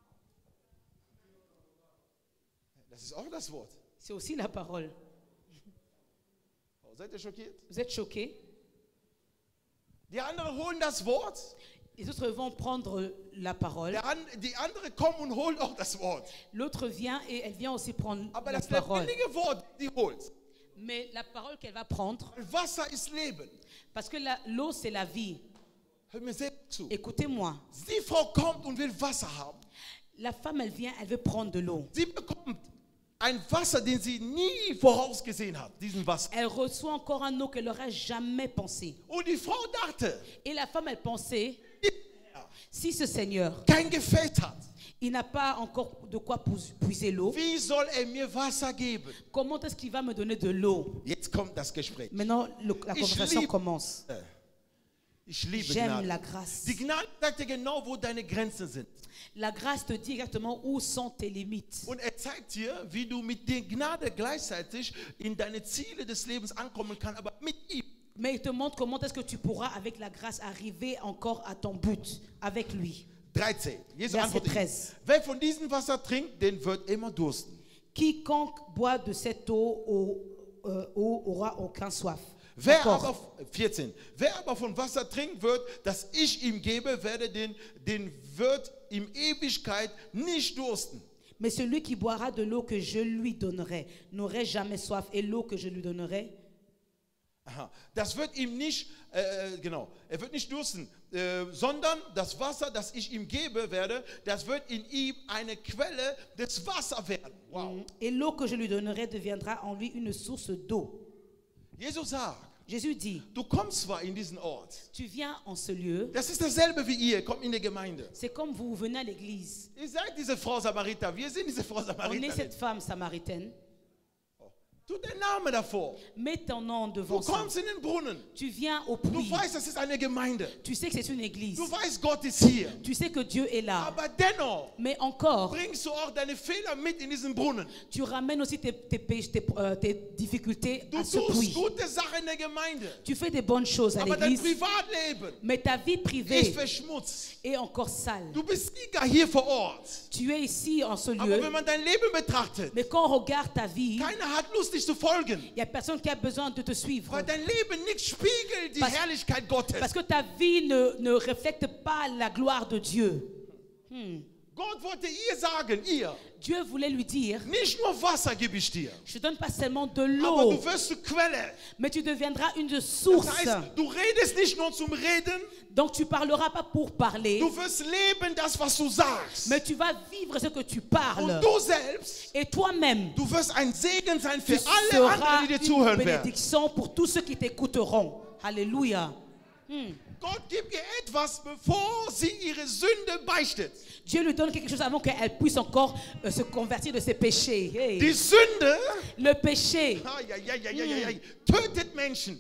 Das ist auch das Wort. C'est aussi la parole. Oh, seid ihr schockiert? Vous êtes choqués? Die anderen holen das Wort. Les autres vont prendre la parole. Die anderen kommen und holen auch das Wort. L'autre vient et elle vient aussi prendre Aber la das parole. lebendige Wort, die holt. Mais la parole qu'elle va prendre, Wasser ist Leben. parce que l'eau, c'est la vie. Hör mir selbst zu. Écoutez-moi. Die Frau kommt und will Wasser haben. La femme, elle vient, elle veut prendre de l'eau. Sie bekommt ein Wasser, den sie nie vorausgesehen hat, diesen Wasser. Elle reçoit encore un eau qu'elle n'aurait jamais pensé. Und die Frau dachte, Et la femme, elle pensait, si ce Seigneur, kein Gefäß hat, il n'a pas encore de quoi puiser l'eau, wie soll mir Wasser geben? comment est-ce qu'il va me donner de l'eau? Jetzt kommt das Gespräch. Maintenant, la conversation liebe- commence. Ich liebe J'aime Gnade. la grâce. Die Gnade sagt dir genau, wo deine Grenzen sind. La grâce te dit exactement où sont tes limites. Und er zeigt dir, wie du mit der Gnade gleichzeitig in deine Ziele des Lebens ankommen kannst, aber mit ihm. Mais il te montre comment est-ce que tu pourras, avec la grâce, arriver encore à ton but, avec lui. 13. Jesus Verset antwortet ihm, 13. wer von diesem Wasser trinkt, den wird immer dursten. Quiconque boit de cette eau aura aucun soif. Wer Encore. aber, 14. Wer aber von Wasser trinken wird, das ich ihm gebe, werde den wird in Ewigkeit nicht dursten. Mais celui qui boira de l'eau que je lui donnerai n'aurait jamais soif, et l'eau que je lui donnerai, Aha. Das wird ihm nicht, genau, er wird nicht dürsten, sondern das Wasser, das ich ihm gebe werde, das wird in ihm eine Quelle des Wassers werden. Wow. et l'eau que je lui donnerai deviendra en lui une source d'eau. Jesus sagt, Jésus dit, du kommst zwar in diesen Ort, tu viens en ce lieu, das ist dasselbe wie ihr, kommt in die Gemeinde. c'est comme vous venez à l'église. Ihr seid diese Frau Samariter, wir sind diese Frau On est Samariter. cette femme samaritaine. Tu den Namen davor. Mets ton nom Du devant ça. kommst in den Brunnen. Tu viens au Du puits. weißt, das ist eine Gemeinde. Tu sais que c'est une église. Du weißt, Gott ist hier. Tu sais que Dieu est là. Aber dennoch Mais encore, bringst du auch deine Fehler mit in diesen Brunnen. tu ramènes aussi tes difficultés Du à ce tust puits. gute Sachen in der Gemeinde. Tu fais des bonnes choses à Aber dein l'église, Privatleben mais ta vie ist privée verschmutzt. est encore sale. Du bist Sieger hier vor Ort. Tu es ici en ce Aber lieu, wenn man dein Leben betrachtet, mais quand on regarde ta vie, keiner hat Lust, dich zu folgen. il n'y a personne qui a besoin de te suivre. Weil dein Leben nicht spiegelt die Parce- Herrlichkeit Gottes. Parce que ta vie ne reflète pas la gloire de Dieu. Gott wollte ihr sagen, ihr, Dieu voulait lui dire, nicht nur Wasser gebe ich dir, je ne donne pas seulement de aber l'eau, du wirst zur Quelle. mais tu deviendras une Das source. heißt, du redest nicht nur zum Reden, Donc tu parleras pas pour parler, du wirst leben das, was du sagst. mais tu vas vivre ce que tu Und parles. du selbst, Et toi-même, du wirst ein Segen sein für tu alle seras anderen, die dir une zuhören werden. bénédiction pour tous ceux qui t'écouteront. Alléluia. Gott gibt ihr etwas, bevor sie ihre Sünde beichtet. Dieu lui donne quelque chose avant qu'elle puisse encore se convertir de ses péchés. Hey. Die Sünde Le péché, tötet Menschen,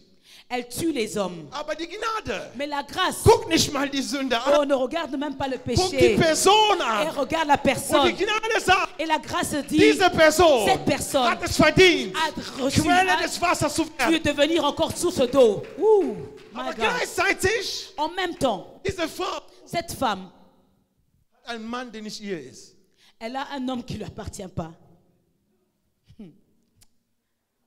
elle tue les hommes. aber die Gnade, Mais la grâce, guck nicht mal die Sünde an, on ne regarde même pas le guck die péché. Person Elle an. regarde la Und personne. die Gnade sagt, Et la grâce dit, diese Person cette personne hat es verdient, a reçu, Quelle a des Wassers zu pu werden. devenir encore source d'eau. Ouh, my Aber God. gleichzeitig, En même temps, diese Frau cette femme, hat einen Mann, der nicht ihr ist. elle a un homme qui ne lui appartient pas.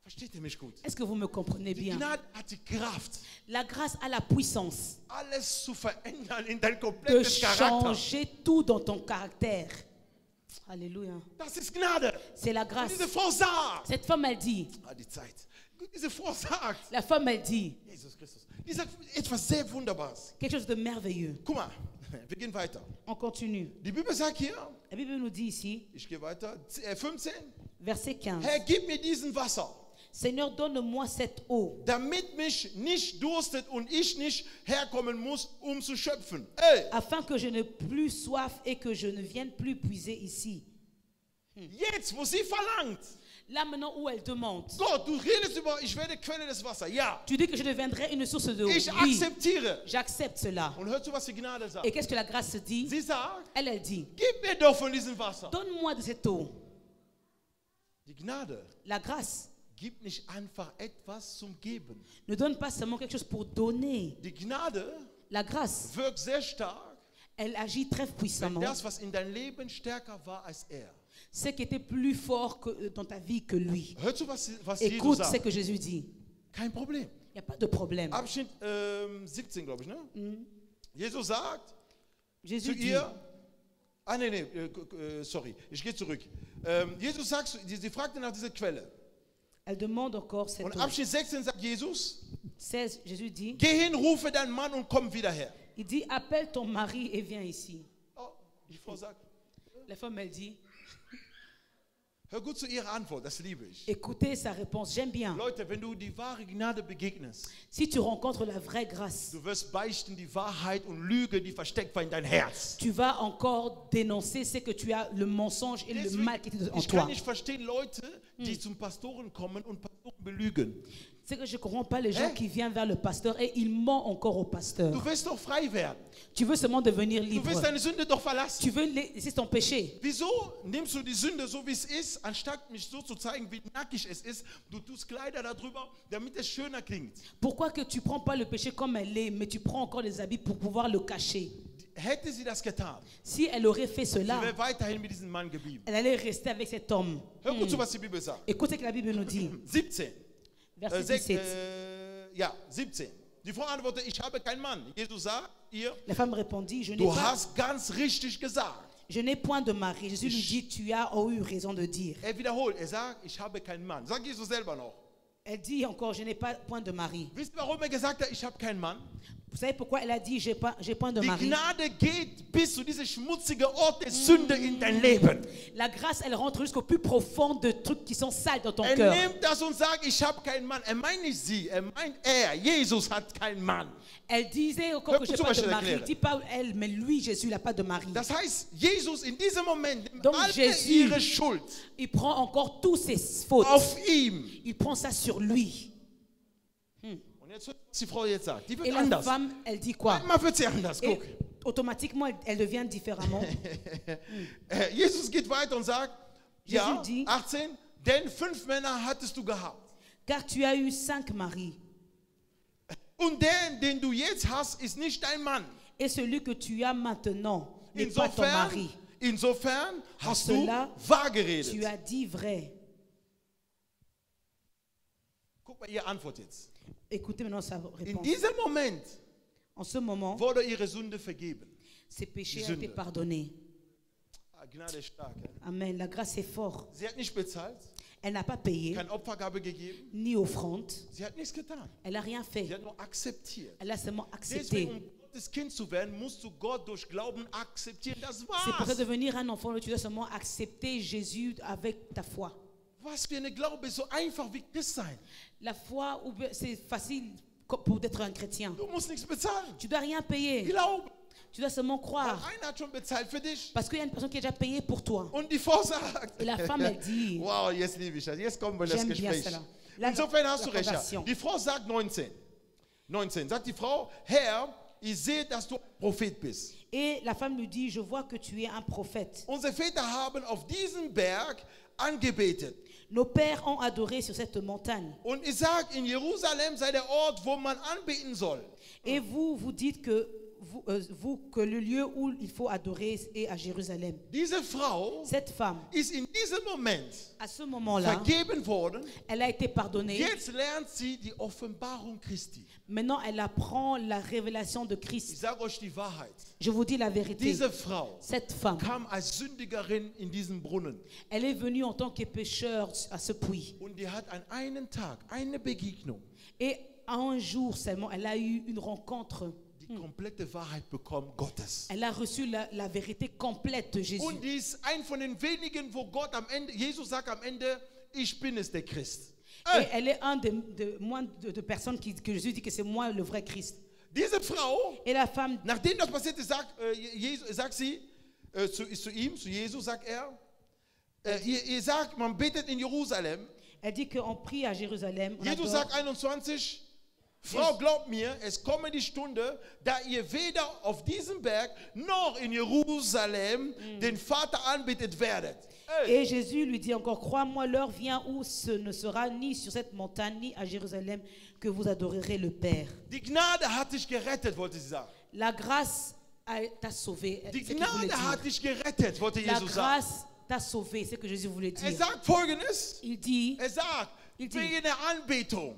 Versteht ihr mich gut? Est-ce que vous me comprenez Die bien? Gnade hat die Kraft, La grâce a la puissance alles zu verändern in dein de komplettes Charakter. changer tout dans ton caractère. Alléluia. Das ist Gnade. C'est la Und grâce. diese Frau sagt, Cette femme, elle dit, die Zeit. Diese Frau sagt, la femme, elle dit, Jesus Christus, die sagt etwas sehr Wunderbares. quelque chose de merveilleux. Guck mal, wir gehen weiter. On continue. Die Bibel sagt hier, La Bible nous dit ici, ich gehe weiter, 15, verset 15, Herr, gib mir diesen Wasser, Seigneur, donne-moi cette eau, damit mich nicht durstet und ich nicht herkommen muss, um zu schöpfen. Ey, afin que je n'ai plus soif et que je ne vienne plus puiser ici. jetzt, wo sie verlangt, Là maintenant où elle demande, Gott, du redest über, ich werde Quelle des Wassers. Ja, tu dis que je deviendrai une source d'eau. ich Oui, akzeptiere. j'accepte cela. Und hörst du, was die Gnade sagt? Et qu'est-ce que la grâce dit? Sie sagt, Elle dit, gib mir doch von diesem Wasser. donne-moi de cette eau. Die Gnade La grâce gibt nicht einfach etwas zum Geben. ne donne pas seulement quelque chose pour donner. Die Gnade La grâce, wirkt sehr stark, elle agit très wenn puissamment. das, was in dein Leben stärker war als er. Ce qui était plus fort que, dans ta vie que lui. Hörst du, was Jesus Écoute ce sagt? que Jésus dit. Kein Problem. Il n'y a pas de problème. Abschnitt 17, glaube ich, ne? Jesus sagt zu Jésus dit, ihr, sorry, ich gehe zurück. Jesus sagt, sie fragte nach dieser Quelle. elle demande encore cette Und eau. Abschnitt 16 sagt Jesus, 16, Jésus dit, geh hin, rufe deinen Mann und komm wieder her. il dit, appelle ton mari et viens ici. Oh, die Frau sagt, La femme, elle dit, hör gut zu ihrer Antwort, das liebe ich. écoutez sa réponse, j'aime bien. Leute, wenn du die wahre Gnade begegnest, Si tu rencontres la vraie grâce, du wirst beichten die Wahrheit und Lüge, die versteckt war in dein Herz. tu vas encore dénoncer ce que tu as, le mensonge et le Deswegen, mal qui est en ich kann toi. nicht verstehen Leute, die zum Pastoren kommen und Pastoren belügen. C'est que je ne comprends pas les gens Hein? qui viennent vers le pasteur et ils mentent encore au pasteur. Du willst doch frei werden. Tu veux seulement devenir Du libre. willst deine Sünde doch verlassen. Tu veux laisser ton péché. Wieso nimmst du die Sünde so, wie es ist, anstatt mich so zu zeigen, wie nackig es ist? Du tust Kleider darüber, damit es schöner klingt. Pourquoi que tu ne prends pas le péché comme elle est, mais tu prends encore les habits pour pouvoir le cacher? Hätte sie das getan, Si elle aurait fait sie cela, wäre weiterhin mit diesem Mann geblieben. elle allait rester avec cet homme. Hör gut zu, was die Bibel sagt. Écoutez ce que la Bible nous dit. 17. Verset 17. 17. Die Frau antwortete, ich habe keinen Mann. Jesus sagt ihr, La femme répondit, je n'ai du pas. hast ganz richtig gesagt. Je n'ai point de mari. Jésus lui dit, tu as eu raison de dire. wiederholt, sagt, ich habe keinen Mann. Sagt Jesus selber noch. Elle dit encore, je n'ai pas point de mari. Wisst ihr, warum gesagt hat, ich habe keinen Mann? Vous savez pourquoi elle a dit, j'ai point de Die mari? Gnade geht bis zu diesem schmutzigen Ort der Sünde in dein Leben. La grâce, elle rentre jusqu'au plus profond de trucs qui sont sales dans ton Er cœur. nimmt das und sagt, ich habe keinen Mann. Er meint nicht sie, er meint er. Jesus hat keinen Mann. Elle disait encore que je n'ai Hör pas zu, de was ich mari. erkläre. Dit pas elle, mais lui, Jésus, il n'a pas de mari. Das heißt, Jesus in diesem Moment nimmt Donc alle Jésus- ihre Schuld Il prend encore tous ses fautes. auf ihm. Il prend ça sur lui. Und jetzt hört, was die Frau jetzt sagt. Die wird Et la anders. femme, elle dit quoi? Einmal wird sie anders. Et Guck. automatiquement, elle devient différemment. Jesus geht weiter und sagt, ja, dit- 18, denn 5 Männer hattest du gehabt. Car tu as eu 5 maris. Und der, den du jetzt hast, ist nicht dein Mann. Et celui que tu as maintenant n'est pas ton mari. Insofern hast du cela, wahr Tu geredet. as dit vrai. Guck mal, ihr Antwort jetzt. Écoutez maintenant sa In réponse. diesem Moment En ce moment, wurde ihre Sünde vergeben. ses péchés ont Sünde. été pardonnés. Ah, Gnade ist stark. Amen. La grâce est forte. Sie hat nicht bezahlt, Elle n'a pas payé, keine Opfergabe gegeben. ni offrande. Sie hat nichts getan. Elle n'a rien Sie fait. hat nur akzeptiert. Elle a seulement accepté. Deswegen, um Gottes Kind zu werden, musst du Gott durch Glauben akzeptieren. Das C'est pour ça war's. devenir un enfant, tu dois seulement accepter Jésus avec ta foi. Was für eine Glaube ist so einfach wie Christ sein. La foi, c'est facile pour être un chrétien. Du musst nichts bezahlen. Tu dois rien payer. Glaube. Tu dois seulement Weil croire. einer hat schon bezahlt für dich. Parce qu'il y a une personne qui a déjà payé pour toi. Und die Frau sagt, Et la femme, elle dit, wow, jetzt liebe ich das. Jetzt kommen wir in das J'aime bien Gespräch. cela. La- Insofern hast du la recht. Ja. conversion. Die Frau sagt 19. 19. Sagt die Frau, Herr, ich sehe, dass du ein Prophet bist. Et la femme lui dit, je vois que tu es un prophète. Unsere Väter haben auf diesem Berg angebetet. Nos pères ont adoré sur cette montagne. Und ich sage, in Jerusalem sei der Ort, wo man anbeten soll. Et vous, vous dites que que le lieu où il faut adorer est à Jérusalem. Diese Frau Cette femme, ist in diesem Moment à ce moment-là, vergeben worden. elle a été pardonnée. Jetzt lernt sie die Offenbarung Christi. Maintenant, elle apprend la révélation de Ich Christ. sage euch die Wahrheit. Je vous dis la vérité. Diese Frau Cette femme, kam als Sündigerin in diesen Brunnen. elle est venue en tant que pécheur à ce puits. Und die hat an einem Tag eine Begegnung, Et un jour seulement, elle a eu une rencontre. die komplette Wahrheit bekommen Gottes. Elle a reçu la vérité complète de Jésus. Und die ist ein von den wenigen, wo Gott am Ende, Jesus sagt am Ende, ich bin es, der Christ. Et elle est un de personnes que Jésus dit que c'est moi le vrai Christ. Diese Frau, Et la femme, nachdem das passiert ist, sagt sie zu ihm, zu Jesus, sagt er, ihr sagt, man betet in Jerusalem. elle dit qu'on prie à Jérusalem. On Jesus adore. sagt 21, Frau, glaubt mir, es komme die Stunde, da ihr weder auf diesem Berg noch in Jerusalem den Vater anbetet werdet. Et Jésus lui dit encore, crois-moi, l'heure vient où ce ne sera ni sur cette montagne, ni à Jérusalem, que vous adorerez le Père. Die Gnade hat dich gerettet, wollte sie sagen. La grâce t'a sauvé. Die C'est ce qu'il voulait Gnade hat dire. dich gerettet, wollte La Jesus sagen. grâce t'a sauvé, c'est ce que Jésus voulait Er dire. sagt Folgendes, Il dit wegen der Anbetung.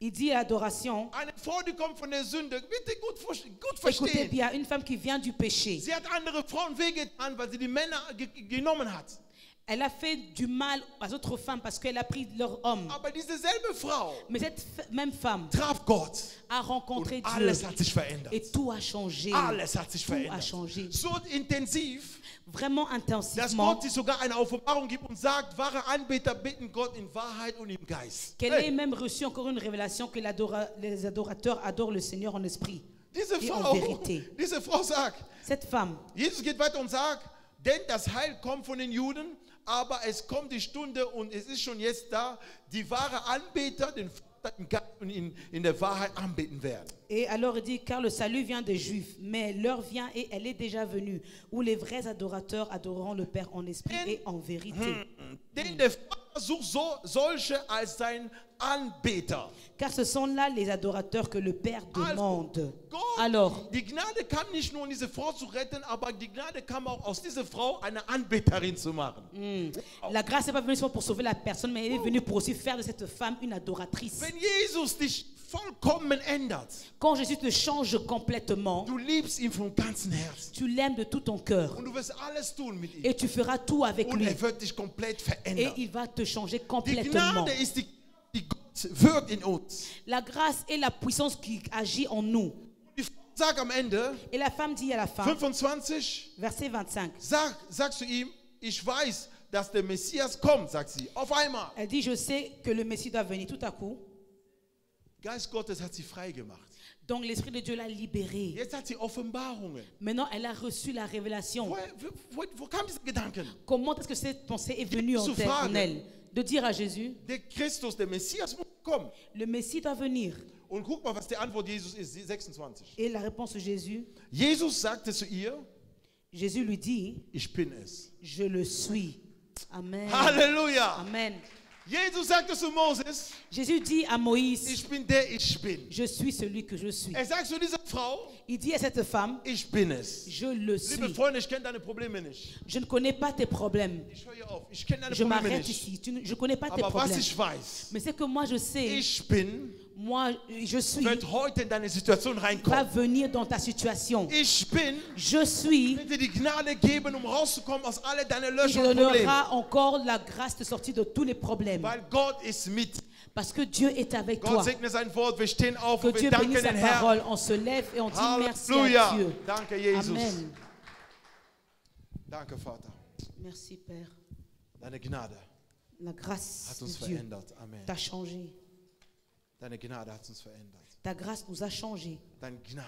l'adoration. Eine Frau, die kommt von der Sünde, bitte gut Écoutez verstehen. bien, une femme qui vient du péché. Sie hat andere Frauen wehgetan, weil sie die Männer genommen hat. Elle a fait du mal aux autres femmes parce qu'elle a pris leur homme. Aber diese selbe Frau Mais cette même femme traf Gott. a rencontré Und Dieu. alles hat sich verändert. Et tout a changé. Alles hat sich Tout a verändert. changé. So intensiv, Vraiment dass intensivement. Gott sich sogar eine Offenbarung gibt und sagt, wahre Anbeter bitten Gott in Wahrheit und im Geist. Qu'elle Hey, ait même reçu encore une révélation que les adorateurs adorent le Seigneur en esprit. diese et en Frau, vérité. diese Frau sagt, Cette femme, Jesus geht weiter und sagt, denn das Heil kommt von den Juden, aber es kommt die Stunde und es ist schon jetzt da, die wahre Anbeter den Vater im Geist und in der Wahrheit anbeten werden. et alors il dit, car le salut vient des Juifs, mais l'heure vient et elle est déjà venue, où les vrais adorateurs adoreront le Père en esprit et en vérité. Denn der Vater sucht solche als sein Anbeter. Car ce sont là les adorateurs que le Père demande. Gott, Alors, die Gnade kam nicht nur, um diese Frau zu retten, aber die Gnade kam auch, aus dieser Frau eine Anbeterin zu machen. la grâce n'est pas venue seulement pour sauver la personne, mais elle est venue pour aussi faire de cette femme une adoratrice. Wenn Jesus dich vollkommen ändert, Quand Jésus te change complètement, du liebst ihn vom ganzen Herzen tu l'aimes de tout ton cœur und du wirst alles tun mit ihm et tu feras tout avec und lui wird dich komplett et verändern. il va te changer Die complètement. Gnade ist die Gott wirkt in uns. La grâce est la puissance qui agit en nous. Die Frau sagt am Ende, Et la femme dit à la fin, 25, verset 25, sag zu ihm, ich weiß, dass der Messias kommt, sagt sie. Auf einmal. elle dit, je sais que le Messie doit venir tout à coup. Geist Gottes hat sie frei gemacht. Donc l'Esprit de Dieu l'a libérée. Jetzt hat sie Offenbarungen. Maintenant, elle a reçu la révélation. Wo kamen diese Gedanken? Comment est-ce que cette pensée est venue en elle? De dire à Jésus, Der Christus, der Messias muss kommen. le Messie doit venir. Und guck mal, was die Antwort Jesus ist, 26. Et la réponse de Jésus, Jesus sagte zu ihr, Jésus lui dit, ich bin es. je le suis. Amen. Halleluja. Amen. Jesus sagte zu Moses, Jésus dit à Moïse, ich bin der ich bin. je suis celui que je suis. Er sagt zu dieser Frau, Il dit à cette femme, ich bin es. je le Liebe suis. Freunde, ich kenne deine Probleme nicht. Je ne connais pas tes problèmes. Ich höre hier auf. Ich kenne deine Je Probleme m'arrête nicht. ici. Je ne connais pas tes Aber was problèmes. ich weiß, Mais c'est que moi je sais, ich bin, moi je suis, wird heute in deine Situation va reinkommen. venir dans ta situation. Ich bin, Je suis, wird dir die Gnade geben, um rauszukommen aus all deinen il Löchern und Problemen. donnera encore la grâce de sortir de tous les problèmes. Weil Gott ist mit. Parce que Dieu est avec Gott toi. segne sein Wort. Wir stehen auf Que und wir Dieu danken bénisse sa den Herrn. parole. On se lève et on dit merci à Halleluja. Dieu. Danke, Jesus. Amen. Danke, Vater. Merci Père. Deine Gnade La grâce hat uns de Dieu verändert. Amen. t'a changé. Deine Gnade hat uns verändert. Ta grâce nous a changé. Deine Gnade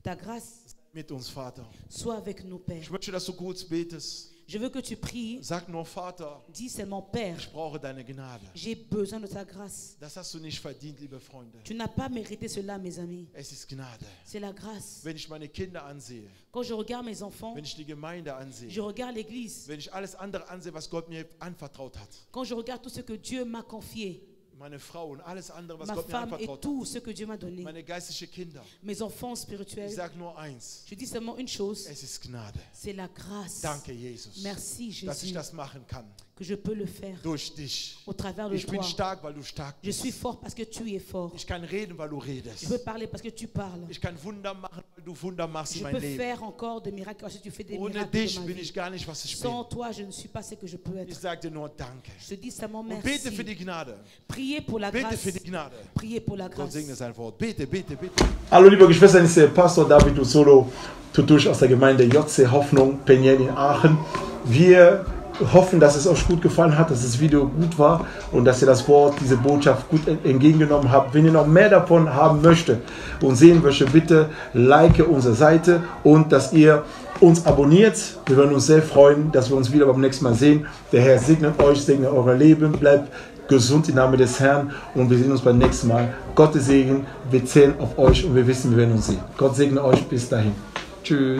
Ta grâce mit uns, Vater. soit avec nous, Père. Ich möchte, dass du kurz betest. Je veux que tu pries. Sag nur, Vater, Dis seulement, Père, ich brauche deine Gnade. j'ai besoin de ta grâce. Das hast du nicht verdient, liebe Freunde. Tu n'as pas mérité cela, mes amis. Es ist Gnade. C'est la grâce. Wenn ich meine Kinder ansehe, Quand je regarde mes enfants, wenn ich die Gemeinde ansehe, je regarde l'Église. wenn ich alles andere ansehe, was Gott mir anvertraut hat, Quand je regarde tout ce que Dieu m'a confié, meine Frau und alles andere, was ma Gott mir femme et anvertraut hat, tout ce que Dieu m'a donné, meine geistlichen Kinder, mes enfants ich spirituels, sage nur eins, je dis seulement une chose, es ist Gnade. c'est la grâce. Danke, Jesus, Merci dass ich Jésus das machen kann. que je peux le faire Durch dich. au travers de Ich bin toi. stark, weil du stark Je suis bist. fort parce que tu es fort. Ich kann reden, weil du Je redest. peux parler parce que tu parles. Ich kann Wunder machen, weil du Wunder machst in Je mein peux Leben. faire encore des miracles parce que tu fais des Ohne miracles dich dans ma bin ich vie. gar nicht, was ich Sans bin. toi, je ne suis pas ce que je peux Ich être. sage dir nur Danke. Je te dis seulement Und bete für merci. die Gnade. Priez pour la Bete grâce. für die Gnade. Priez pour la Gott grâce. segne sein Wort. Bete, bete, bete. Hallo liebe Geschwister, ich bin Pastor David Usolo, Tutusch aus der Gemeinde JC Hoffnung, Penien in Aachen. Wir hoffen, dass es euch gut gefallen hat, dass das Video gut war und dass ihr das Wort, diese Botschaft gut entgegengenommen habt. Wenn ihr noch mehr davon haben möchtet und sehen möchtet, bitte like unsere Seite und dass ihr uns abonniert. Wir würden uns sehr freuen, dass wir uns wieder beim nächsten Mal sehen. Der Herr segnet euch, segnet euer Leben, bleibt gesund im Namen des Herrn und wir sehen uns beim nächsten Mal. Gottes Segen, wir zählen auf euch und wir wissen, wir werden uns sehen. Gott segne euch, bis dahin. Tschüss.